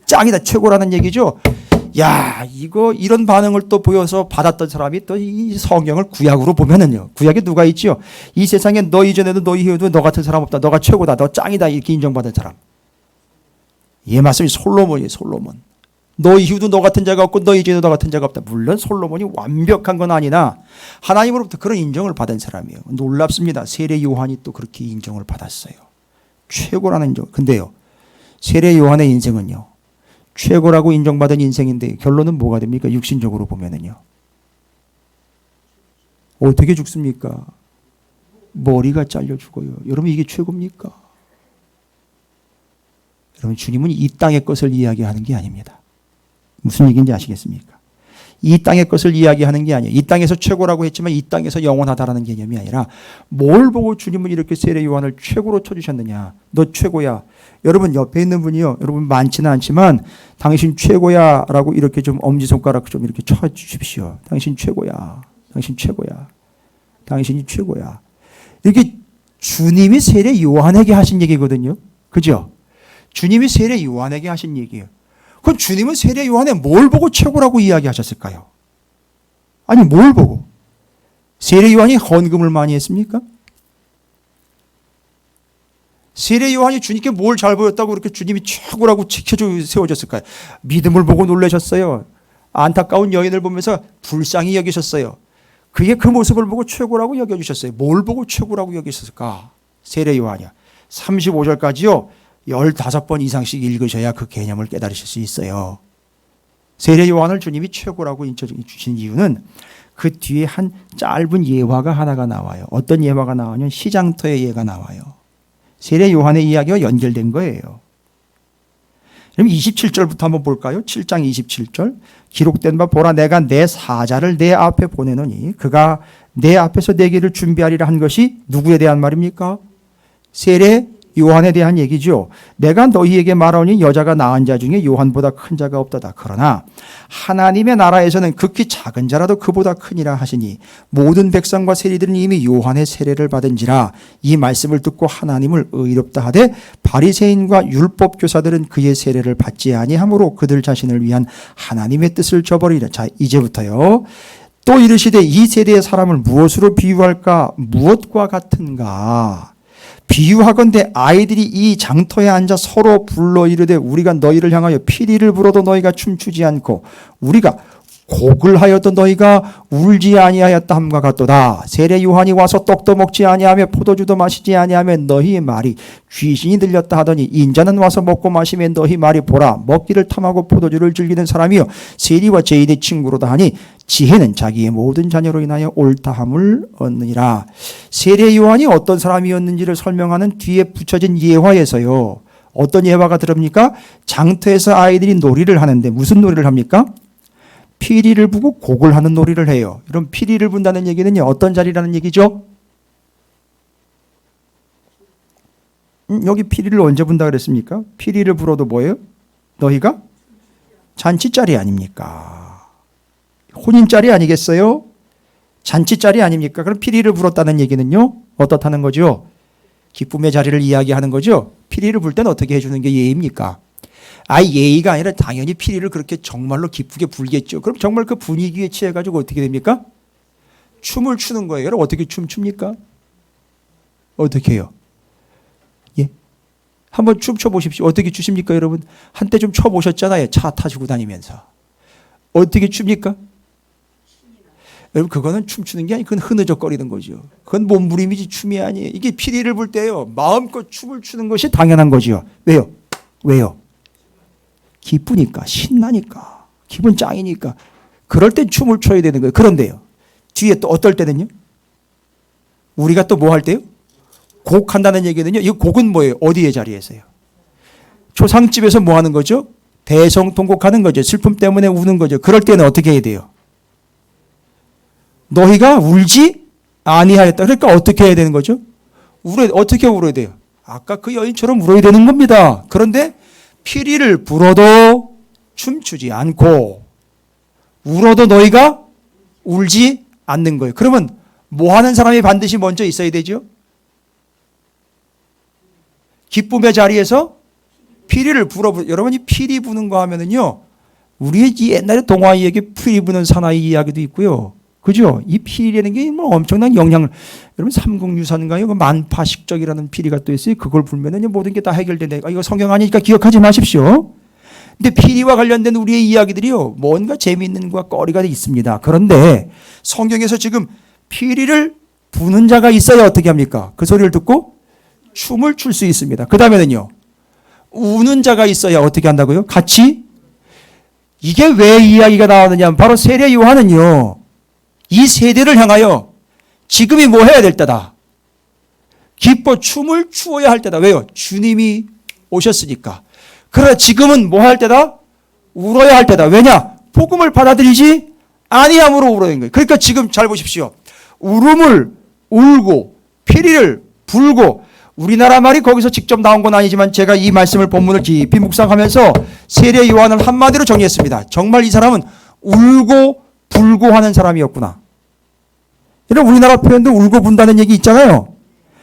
[SPEAKER 1] 짱이다, 최고라는 얘기죠. 야, 이런 반응을 또 보여서 받았던 사람이 또 이 성경을 구약으로 보면은요, 구약에 누가 있지요? 이 세상에 너 이전에도 너 이후에도 너 같은 사람 없다, 너가 최고다, 너 짱이다, 이렇게 인정받은 사람. 이 말씀이 솔로몬이에요. 솔로몬. 너 이후도 너 같은 자가 없고 너 이전에도 너 같은 자가 없다. 물론 솔로몬이 완벽한 건 아니나 하나님으로부터 그런 인정을 받은 사람이에요. 놀랍습니다. 세례 요한이 또 그렇게 인정을 받았어요. 최고라는 인정. 근데요, 세례 요한의 인생은요, 최고라고 인정받은 인생인데 결론은 뭐가 됩니까? 육신적으로 보면은요. 어떻게 죽습니까? 머리가 잘려 죽어요. 여러분 이게 최고입니까? 여러분 주님은 이 땅의 것을 이야기하는 게 아닙니다. 무슨 얘기인지 아시겠습니까? 이 땅의 것을 이야기하는 게 아니에요. 이 땅에서 최고라고 했지만 이 땅에서 영원하다라는 개념이 아니라 뭘 보고 주님은 이렇게 세례 요한을 최고로 쳐주셨느냐. 너 최고야. 여러분 옆에 있는 분이요. 여러분 많지는 않지만 당신 최고야 라고 이렇게 좀 엄지손가락 좀 이렇게 쳐주십시오. 당신 최고야. 당신 최고야. 당신이 최고야. 이렇게 주님이 세례 요한에게 하신 얘기거든요. 그죠? 주님이 세례 요한에게 하신 얘기예요. 그럼 주님은 세례 요한에 뭘 보고 최고라고 이야기하셨을까요? 아니 뭘 보고? 세례 요한이 헌금을 많이 했습니까? 세례 요한이 주님께 뭘 잘 보였다고 그렇게 주님이 최고라고 지켜줘 세워졌을까요? 믿음을 보고 놀라셨어요. 안타까운 여인을 보면서 불쌍히 여기셨어요. 그게 그 모습을 보고 최고라고 여겨주셨어요. 뭘 보고 최고라고 여기셨을까? 세례 요한이요. 35절까지요. 15번 이상씩 읽으셔야 그 개념을 깨달으실 수 있어요. 세례 요한을 주님이 최고라고 인쳐주신 이유는 그 뒤에 한 짧은 예화가 하나가 나와요. 어떤 예화가 나오냐면 시장터의 예가 나와요. 세례 요한의 이야기와 연결된 거예요. 그럼 27절부터 한번 볼까요? 7장 27절. 기록된 바 보라 내가 내 사자를 내 앞에 보내노니 그가 내 앞에서 내 길을 준비하리라 한 것이 누구에 대한 말입니까? 세례 요한에 대한 얘기죠. 내가 너희에게 말하오니 여자가 낳은 자 중에 요한보다 큰 자가 없다다. 그러나 하나님의 나라에서는 극히 작은 자라도 그보다 크니라 하시니 모든 백성과 세리들은 이미 요한의 세례를 받은지라. 이 말씀을 듣고 하나님을 의롭다 하되 바리새인과 율법 교사들은 그의 세례를 받지 아니하므로 그들 자신을 위한 하나님의 뜻을 저버리라. 자, 이제부터요. 또 이르시되 이 세대의 사람을 무엇으로 비유할까? 무엇과 같은가? 비유하건대 아이들이 이 장터에 앉아 서로 불러 이르되 우리가 너희를 향하여 피리를 불어도 너희가 춤추지 않고 우리가 곡을 하여도 너희가 울지 아니하였다 함과 같도다. 세례 요한이 와서 떡도 먹지 아니하며 포도주도 마시지 아니하며 너희의 말이 귀신이 들렸다 하더니 인자는 와서 먹고 마시며 너희 말이 보라 먹기를 탐하고 포도주를 즐기는 사람이요 세리와 죄인의 친구로다 하니 지혜는 자기의 모든 자녀로 인하여 옳다함을 얻느니라. 세례 요한이 어떤 사람이었는지를 설명하는 뒤에 붙여진 예화에서요. 어떤 예화가 들읍니까? 장터에서 아이들이 놀이를 하는데 무슨 놀이를 합니까? 피리를 부고 곡을 하는 놀이를 해요. 이런 피리를 분다는 얘기는요. 어떤 자리라는 얘기죠? 여기 피리를 언제 분다 그랬습니까? 피리를 불어도 뭐예요? 너희가 잔치자리 아닙니까? 혼인자리 아니겠어요? 잔치자리 아닙니까? 그럼 피리를 불었다는 얘기는요. 어떻다는 거죠? 기쁨의 자리를 이야기하는 거죠. 피리를 불 때는 어떻게 해주는 게 예의입니까? 예의가 아니라 당연히 피리를 그렇게 정말로 기쁘게 불겠죠. 그럼 정말 그 분위기에 취해가지고 어떻게 됩니까? 춤을 추는 거예요. 여러분 어떻게 춤춥니까? 어떻게 해요? 예? 한번 춤 춰보십시오. 어떻게 추십니까 여러분? 한때 좀 춰보셨잖아요. 차 타시고 다니면서. 어떻게 춥니까? 여러분 그거는 춤추는 게 아니고 그건 흐느적거리는 거죠. 그건 몸부림이지 춤이 아니에요. 이게 피리를 불 때요. 마음껏 춤을 추는 것이 당연한 거죠. 왜요? 왜요? 기쁘니까 신나니까 기분 짱이니까 그럴 땐 춤을 춰야 되는 거예요. 그런데요. 뒤에 또 어떨 때는요. 우리가 또 뭐 할 때요? 곡한다는 얘기는요. 이 곡은 뭐예요? 어디의 자리에서요? 조상집에서 뭐 하는 거죠? 대성통곡하는 거죠. 슬픔 때문에 우는 거죠. 그럴 때는 어떻게 해야 돼요? 너희가 울지 아니하였다. 그러니까 어떻게 해야 되는 거죠? 어떻게 울어야 돼요? 아까 그 여인처럼 울어야 되는 겁니다. 그런데 피리를 불어도 춤추지 않고 울어도 너희가 울지 않는 거예요. 그러면 뭐 하는 사람이 반드시 먼저 있어야 되죠? 기쁨의 자리에서 피리를 불어. 여러분이 피리 부는 거 하면은요. 우리 옛날에 동화 이야기 피리 부는 사나이 이야기도 있고요. 그죠? 이 피리라는 게 뭐 엄청난 영향을. 여러분 삼국유사인가요? 그 만파식적이라는 피리가 또 있어요. 그걸 불면은 모든 게 다 해결된다. 이거 성경 아니니까 기억하지 마십시오. 근데 피리와 관련된 우리의 이야기들이요. 뭔가 재미있는 것과 거리가 있습니다. 그런데 성경에서 지금 피리를 부는 자가 있어야 어떻게 합니까? 그 소리를 듣고 춤을 출 수 있습니다. 그 다음에는요, 우는 자가 있어야 어떻게 한다고요? 같이. 이게 왜 이야기가 나오느냐 하면 바로 세례 요한은요, 이 세대를 향하여 지금이 뭐 해야 될 때다. 기뻐 춤을 추어야 할 때다. 왜요? 주님이 오셨으니까. 그러나 지금은 뭐 할 때다? 울어야 할 때다. 왜냐? 복음을 받아들이지 아니함으로 울어야 거예요. 그러니까 지금 잘 보십시오. 울음을 울고 피리를 불고, 우리나라 말이 거기서 직접 나온 건 아니지만 제가 이 말씀을 본문을 깊이 묵상하면서 세례 요한을 한마디로 정의했습니다. 정말 이 사람은 울고 불고 하는 사람이었구나. 이런 우리나라 표현도 울고 분다는 얘기 있잖아요.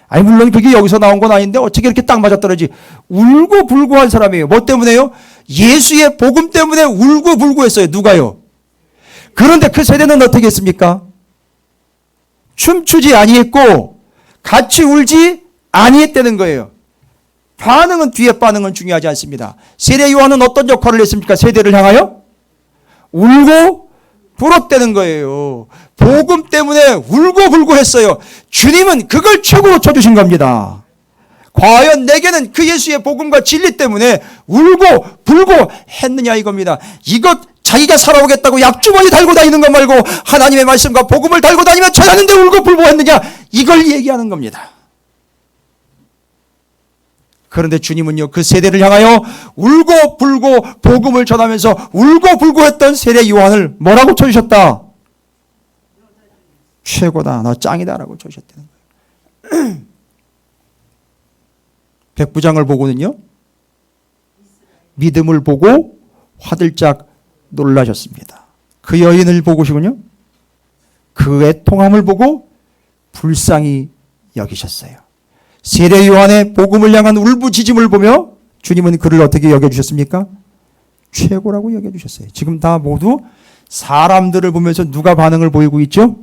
[SPEAKER 1] 아니 물론 그게 여기서 나온 건 아닌데 어떻게 이렇게 딱 맞아떨어지. 울고 불고 한 사람이에요. 뭐 때문에요? 예수의 복음 때문에 울고 불고 했어요. 누가요? 그런데 그 세대는 어떻게 했습니까? 춤추지 아니했고 같이 울지 아니했다는 거예요. 반응은, 뒤에 반응은 중요하지 않습니다. 세례 요한은 어떤 역할을 했습니까? 세대를 향하여 울고 불었다는 거예요. 복음 때문에 울고 불고 했어요. 주님은 그걸 최고로 쳐주신 겁니다. 과연 내게는 그 예수의 복음과 진리 때문에 울고 불고 했느냐 이겁니다. 이것 자기가 살아오겠다고 약주머니 달고 다니는 것 말고 하나님의 말씀과 복음을 달고 다니며 찾았는데 울고 불고 했느냐, 이걸 얘기하는 겁니다. 그런데 주님은요, 그 세대를 향하여 울고 불고 복음을 전하면서 울고 불고 했던 세례 요한을 뭐라고 쳐주셨다? 최고다, 너 짱이다 라고 쳐주셨다는 거예요. 백부장을 보고는요, 믿음을 보고 화들짝 놀라셨습니다. 그 여인을 보고시군요, 그 애통함을 보고 불쌍히 여기셨어요. 세례 요한의 복음을 향한 울부짖음을 보며 주님은 그를 어떻게 여겨주셨습니까? 최고라고 여겨주셨어요. 지금 다 모두 사람들을 보면서 누가 반응을 보이고 있죠?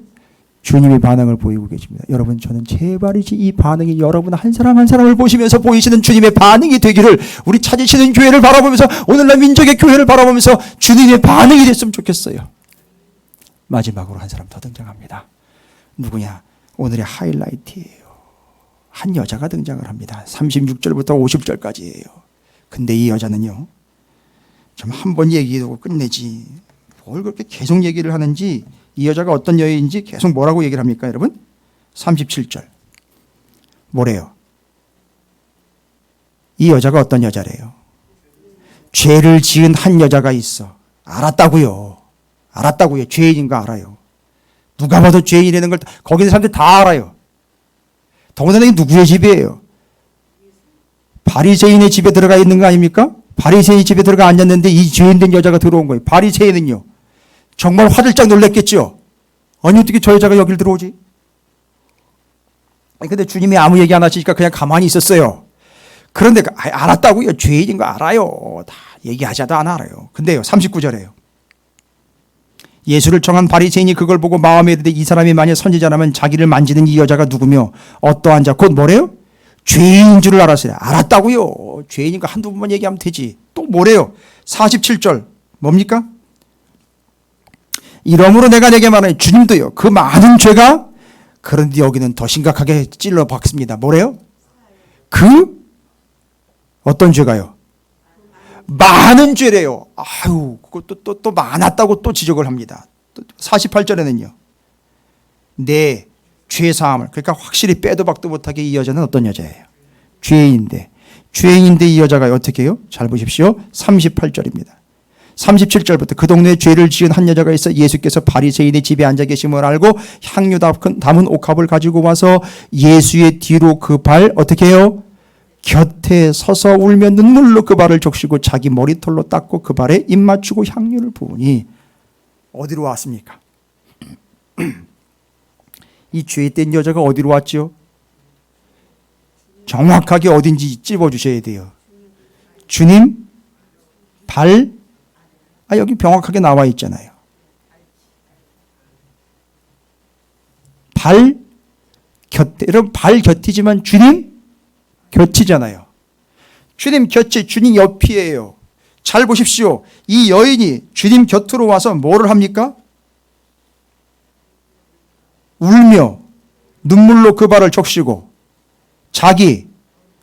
[SPEAKER 1] 주님이 반응을 보이고 계십니다. 여러분, 저는 제발이지 이 반응이 여러분 한 사람 한 사람을 보시면서 보이시는 주님의 반응이 되기를, 우리 찾으시는 교회를 바라보면서, 오늘날 민족의 교회를 바라보면서 주님의 반응이 됐으면 좋겠어요. 마지막으로 한 사람 더 등장합니다. 누구냐? 오늘의 하이라이트예요. 한 여자가 등장을 합니다. 36절부터 50절까지예요. 근데 이 여자는요, 좀 한 번 얘기하고 끝내지 뭘 그렇게 계속 얘기를 하는지, 이 여자가 어떤 여인인지 계속 뭐라고 얘기를 합니까 여러분? 37절 뭐래요? 이 여자가 어떤 여자래요? 죄를 지은 한 여자가 있어. 알았다고요. 알았다고요. 죄인인 거 알아요. 누가 봐도 죄인이라는 걸 거기 있는 사람들이 다 알아요. 더군다나 이게 누구의 집이에요? 바리새인의 집에 들어가 있는 거 아닙니까? 바리새인 집에 들어가 앉았는데 이 죄인된 여자가 들어온 거예요. 바리새인은요, 정말 화들짝 놀랐겠죠. 아니 어떻게 저 여자가 여길 들어오지? 근데 주님이 아무 얘기 안 하시니까 그냥 가만히 있었어요. 그런데 알았다고요. 죄인인 거 알아요. 다 얘기하자도 안 알아요. 근데요, 39절에요. 예수를 청한 바리새인이 그걸 보고 마음에 드되 이 사람이 만약 선지자라면 자기를 만지는 이 여자가 누구며 어떠한 자 곧 뭐래요? 죄인인 줄을 알았어요. 알았다고요. 죄인인 거 한두 번만 얘기하면 되지. 또 뭐래요? 47절 뭡니까? 이러므로 내가 내게 말하니, 주님도요 그 많은 죄가, 그런데 여기는 더 심각하게 찔러 박습니다. 뭐래요? 그 어떤 죄가요? 많은 죄래요. 아유, 그것도 또 많았다고 또 지적을 합니다. 48절에는요, 내 죄사함을, 그러니까 확실히 빼도 박도 못하게 이 여자는 어떤 여자예요? 죄인인데 이 여자가 어떻게 해요? 잘 보십시오. 38절입니다. 37절부터 그 동네에 죄를 지은 한 여자가 있어 예수께서 바리새인의 집에 앉아 계심을 알고 향유 담은 옥합을 가지고 와서 예수의 뒤로 그 발 어떻게 해요? 곁에 서서 울며 눈물로 그 발을 적시고 자기 머리털로 닦고 그 발에 입 맞추고 향유를 부으니, 어디로 왔습니까? 이 죄된 여자가 어디로 왔죠? 정확하게 어딘지 찝어주셔야 돼요. 주님 발, 여기 명확하게 나와 있잖아요. 발 곁에, 여러분 발 곁이지만 주님 곁이잖아요. 주님 곁이, 주님 옆이에요. 잘 보십시오. 이 여인이 주님 곁으로 와서 뭐를 합니까? 울며 눈물로 그 발을 적시고 자기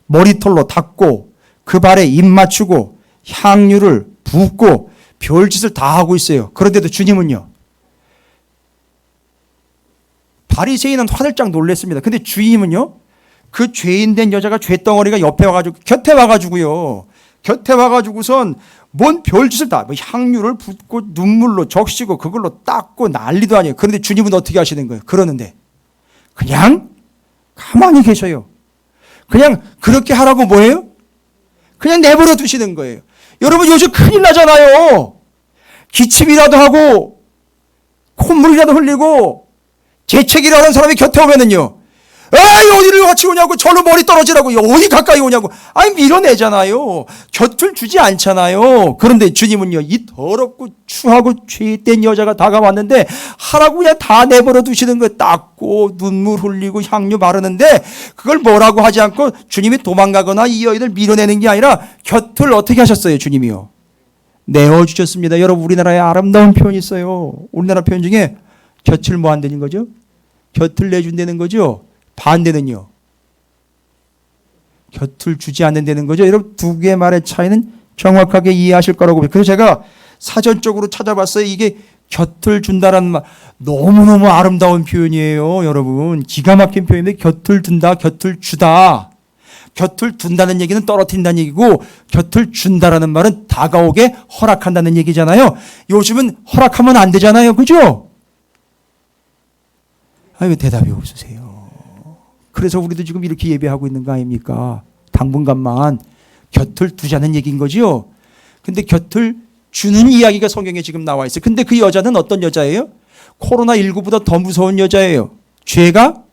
[SPEAKER 1] 머리털로 닦고 그 발에 입 맞추고 향유를 붓고 별짓을 다 하고 있어요. 그런데도 주님은요. 바리새인은 화들짝 놀랐습니다. 근데 주님은요. 그 죄인 된 여자가 죄덩어리가 옆에 와가지고 곁에 와가지고선 뭔 별짓을 다 향유를 붓고 눈물로 적시고 그걸로 닦고 난리도 아니에요. 그런데 주님은 어떻게 하시는 거예요? 그러는데 그냥 가만히 계셔요. 그냥 그렇게 하라고 뭐예요? 그냥 내버려 두시는 거예요. 여러분 요즘 큰일 나잖아요. 기침이라도 하고 콧물이라도 흘리고 재채기를 하는 사람이 곁에 오면은요. 에이 어디를 같이 오냐고 절로 머리 떨어지라고 어디 가까이 오냐고 아니 밀어내잖아요. 곁을 주지 않잖아요. 그런데 주님은요 이 더럽고 추하고 죄된 여자가 다가왔는데 하라고 그냥 다 내버려 두시는 거예요. 닦고 눈물 흘리고 향유 바르는데 그걸 뭐라고 하지 않고 주님이 도망가거나 이 여인을 밀어내는 게 아니라 곁을 어떻게 하셨어요? 주님이요 내어주셨습니다. 여러분 우리나라에 아름다운 표현이 있어요. 우리나라 표현 중에 곁을 뭐 한다는 거죠? 곁을 내준다는 거죠. 반대는요. 곁을 주지 않는다는 거죠. 여러분 두 개의 말의 차이는 정확하게 이해하실 거라고 봐요. 그래서 제가 사전적으로 찾아봤어요. 이게 곁을 준다라는 말 너무너무 아름다운 표현이에요. 여러분 기가 막힌 표현인데 곁을 둔다, 곁을 주다. 곁을 둔다는 얘기는 떨어뜨린다는 얘기고 곁을 준다라는 말은 다가오게 허락한다는 얘기잖아요. 요즘은 허락하면 안 되잖아요. 그죠? 왜 대답이 없으세요? 그래서 우리도 지금 이렇게 예배하고 있는 거 아닙니까? 당분간만 곁을 두자는 얘기인 거죠. 근데 곁을 주는 이야기가 성경에 지금 나와 있어요. 근데 그 여자는 어떤 여자예요? 코로나19보다 더 무서운 여자예요. 죄가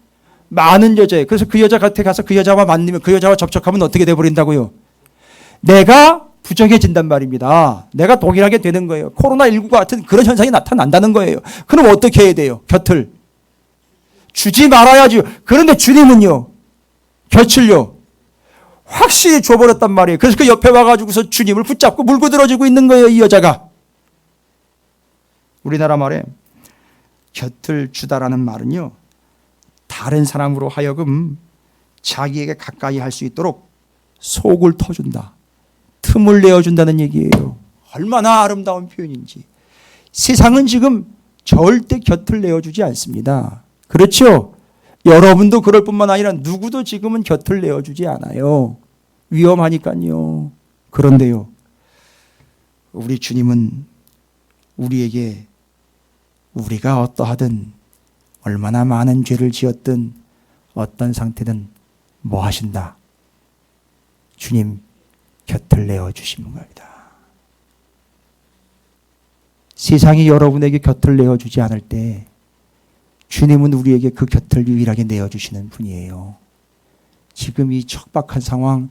[SPEAKER 1] 많은 여자예요. 그래서 그 여자 곁에 가서 그 여자와 만나면 그 여자와 접촉하면 어떻게 돼버린다고요? 내가 부정해진단 말입니다. 내가 동일하게 되는 거예요. 코로나19 같은 그런 현상이 나타난다는 거예요. 그럼 어떻게 해야 돼요? 곁을 주지 말아야지. 그런데 주님은요. 곁을요. 확실히 줘버렸단 말이에요. 그래서 그 옆에 와가지고서 주님을 붙잡고 물고 들어주고 있는 거예요. 이 여자가. 우리나라 말에 곁을 주다라는 말은요. 다른 사람으로 하여금 자기에게 가까이 할 수 있도록 속을 터준다. 틈을 내어준다는 얘기예요. 얼마나 아름다운 표현인지. 세상은 지금 절대 곁을 내어주지 않습니다. 그렇죠? 여러분도 그럴 뿐만 아니라 누구도 지금은 곁을 내어주지 않아요. 위험하니까요. 그런데요. 우리 주님은 우리에게 우리가 어떠하든 얼마나 많은 죄를 지었든 어떤 상태든 뭐 하신다? 주님 곁을 내어주시는 겁니다. 세상이 여러분에게 곁을 내어주지 않을 때 주님은 우리에게 그 곁을 유일하게 내어주시는 분이에요. 지금 이 척박한 상황,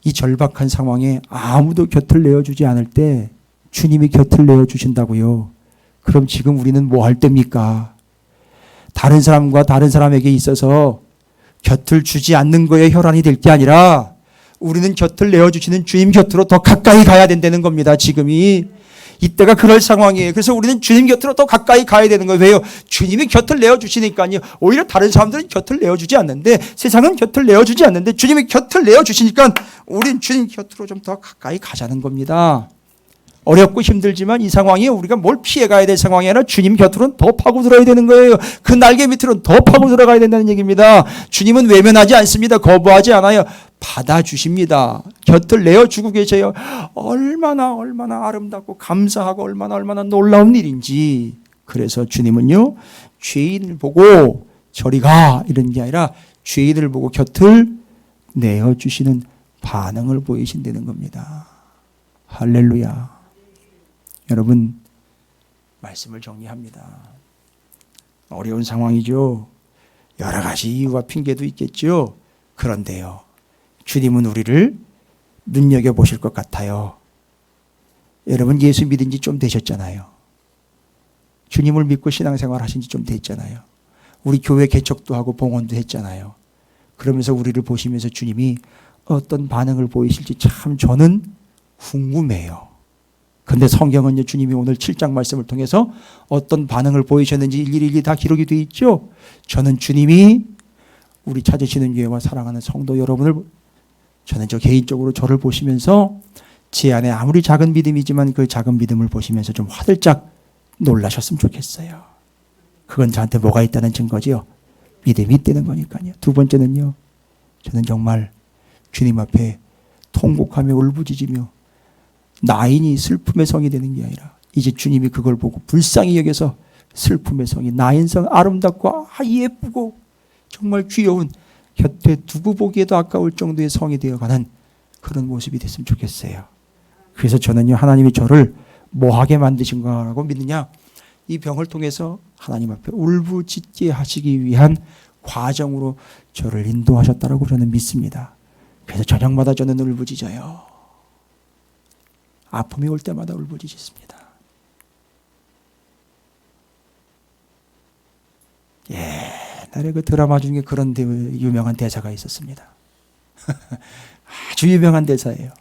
[SPEAKER 1] 이 절박한 상황에 아무도 곁을 내어주지 않을 때 주님이 곁을 내어주신다고요. 그럼 지금 우리는 뭐 할 때입니까? 다른 사람과 다른 사람에게 있어서 곁을 주지 않는 거에 혈안이 될 게 아니라 우리는 곁을 내어주시는 주님 곁으로 더 가까이 가야 된다는 겁니다. 지금이. 이때가 그럴 상황이에요. 그래서 우리는 주님 곁으로 더 가까이 가야 되는 거예요. 왜요? 주님이 곁을 내어주시니까요. 오히려 다른 사람들은 곁을 내어주지 않는데 세상은 곁을 내어주지 않는데 주님이 곁을 내어주시니까 우린 주님 곁으로 좀 더 가까이 가자는 겁니다. 어렵고 힘들지만 이 상황이 우리가 뭘 피해가야 될 상황이 아니라 주님 곁으로는 더 파고들어야 되는 거예요. 그 날개 밑으로는 더 파고들어가야 된다는 얘기입니다. 주님은 외면하지 않습니다. 거부하지 않아요. 받아주십니다. 곁을 내어주고 계세요. 얼마나 아름답고 감사하고 얼마나 놀라운 일인지. 그래서 주님은요. 죄인을 보고 저리 가 이런 게 아니라 죄인을 보고 곁을 내어주시는 반응을 보이신다는 겁니다. 할렐루야. 여러분 말씀을 정리합니다. 어려운 상황이죠. 여러 가지 이유와 핑계도 있겠죠. 그런데요. 주님은 우리를 눈여겨보실 것 같아요. 여러분 예수 믿은 지 좀 되셨잖아요. 주님을 믿고 신앙생활 하신 지 좀 됐잖아요. 우리 교회 개척도 하고 봉헌도 했잖아요. 그러면서 우리를 보시면서 주님이 어떤 반응을 보이실지 참 저는 궁금해요. 그런데 성경은요, 주님이 오늘 7장 말씀을 통해서 어떤 반응을 보이셨는지 일일이 다 기록이 되어 있죠. 저는 주님이 우리 찾으시는 교회와 사랑하는 성도 여러분을 저는 저 개인적으로 저를 보시면서 제 안에 아무리 작은 믿음이지만 그 작은 믿음을 보시면서 좀 화들짝 놀라셨으면 좋겠어요. 그건 저한테 뭐가 있다는 증거지요? 믿음이 있다는 거니까요. 두 번째는요, 저는 정말 주님 앞에 통곡하며 울부짖으며 나인이 슬픔의 성이 되는 게 아니라 이제 주님이 그걸 보고 불쌍히 여겨서 슬픔의 성이 나인성, 아름답고 예쁘고 정말 귀여운, 곁에 두고 보기에도 아까울 정도의 성이 되어가는 그런 모습이 됐으면 좋겠어요. 그래서 저는요, 하나님이 저를 뭐하게 만드신 거라고 믿느냐, 이 병을 통해서 하나님 앞에 울부짖게 하시기 위한 과정으로 저를 인도하셨다라고 저는 믿습니다. 그래서 저녁마다 저는 울부짖어요. 아픔이 올 때마다 울부짖습니다. 옛날에 그 드라마 중에 그런 유명한 대사가 있었습니다. 아주 유명한 대사예요.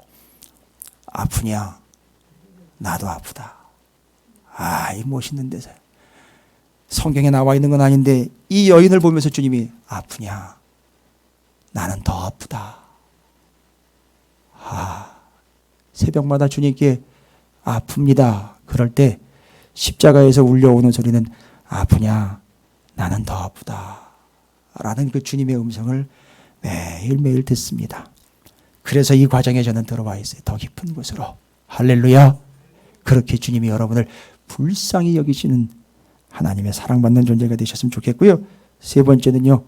[SPEAKER 1] 아프냐? 나도 아프다. 이 멋있는 대사예요. 성경에 나와 있는 건 아닌데 이 여인을 보면서 주님이 아프냐? 나는 더 아프다. 새벽마다 주님께 아픕니다. 그럴 때 십자가에서 울려오는 소리는 아프냐? 나는 더 아프다. 라는 그 주님의 음성을 매일매일 듣습니다. 그래서 이 과정에 저는 들어와 있어요. 더 깊은 곳으로. 할렐루야. 그렇게 주님이 여러분을 불쌍히 여기시는 하나님의 사랑받는 존재가 되셨으면 좋겠고요. 세 번째는요,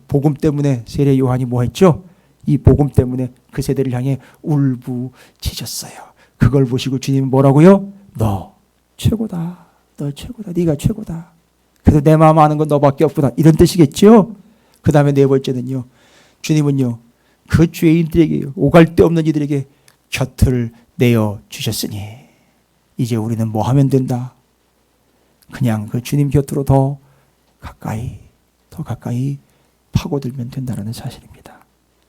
[SPEAKER 1] 복음 때문에 세례 요한이 뭐 했죠? 이 복음 때문에 그 세대를 향해 울부짖었어요. 그걸 보시고 주님은 뭐라고요? 너 최고다. 너 최고다. 네가 최고다. 그래서 내 마음 아는 건 너밖에 없구나. 이런 뜻이겠죠? 그 다음에 네 번째는요, 주님은요, 그 죄인들에게, 오갈 데 없는 이들에게 곁을 내어 주셨으니 이제 우리는 뭐 하면 된다? 그냥 그 주님 곁으로 더 가까이 파고들면 된다는 사실입니다.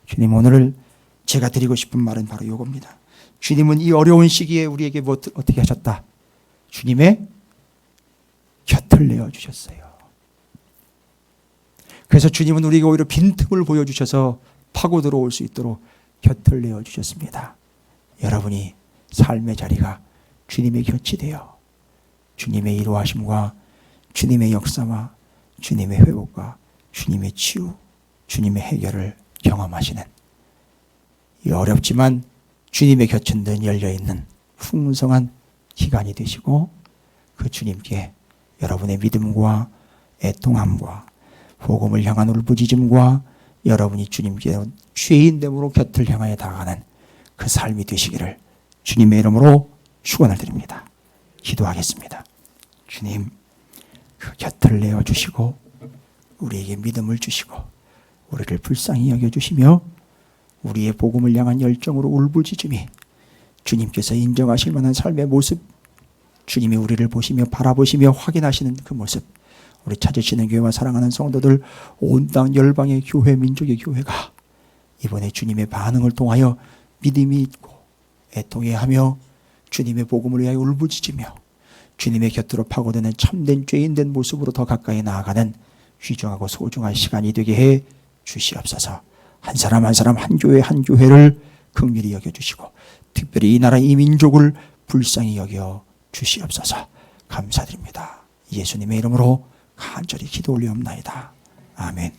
[SPEAKER 1] 주님, 오늘 제가 드리고 싶은 말은 바로 이겁니다. 주님은 이 어려운 시기에 우리에게 어떻게 하셨다? 주님의 곁을 내어주셨어요. 그래서 주님은 우리에게 오히려 빈틈을 보여주셔서 파고 들어올 수 있도록 곁을 내어주셨습니다. 여러분이 삶의 자리가 주님의 곁이 되어 주님의 이루하심과 주님의 역사와 주님의 회복과 주님의 치유, 주님의 해결을 경험하시는, 이 어렵지만 주님의 곁은 늘 열려있는 풍성한 기간이 되시고, 그 주님께 여러분의 믿음과 애통함과 복음을 향한 울부짖음과 여러분이 주님께 죄인됨으로 곁을 향하여 다가가는 그 삶이 되시기를 주님의 이름으로 축원을 드립니다. 기도하겠습니다. 주님, 그 곁을 내어주시고 우리에게 믿음을 주시고 우리를 불쌍히 여겨주시며 우리의 복음을 향한 열정으로 울부짖음이 주님께서 인정하실 만한 삶의 모습, 주님이 우리를 보시며 바라보시며 확인하시는 그 모습, 우리 찾으시는 교회와 사랑하는 성도들, 온 땅 열방의 교회, 민족의 교회가 이번에 주님의 반응을 통하여 믿음이 있고 애통해하며 주님의 복음을 위하여 울부짖으며 주님의 곁으로 파고드는 참된 죄인된 모습으로 더 가까이 나아가는 귀중하고 소중한 시간이 되게 해 주시옵소서. 한 사람 한 사람, 한 교회 한 교회를 긍휼히 여겨주시고 특별히 이 나라 이 민족을 불쌍히 여겨 주시옵소서. 감사드립니다. 예수님의 이름으로 간절히 기도 올리옵나이다. 아멘.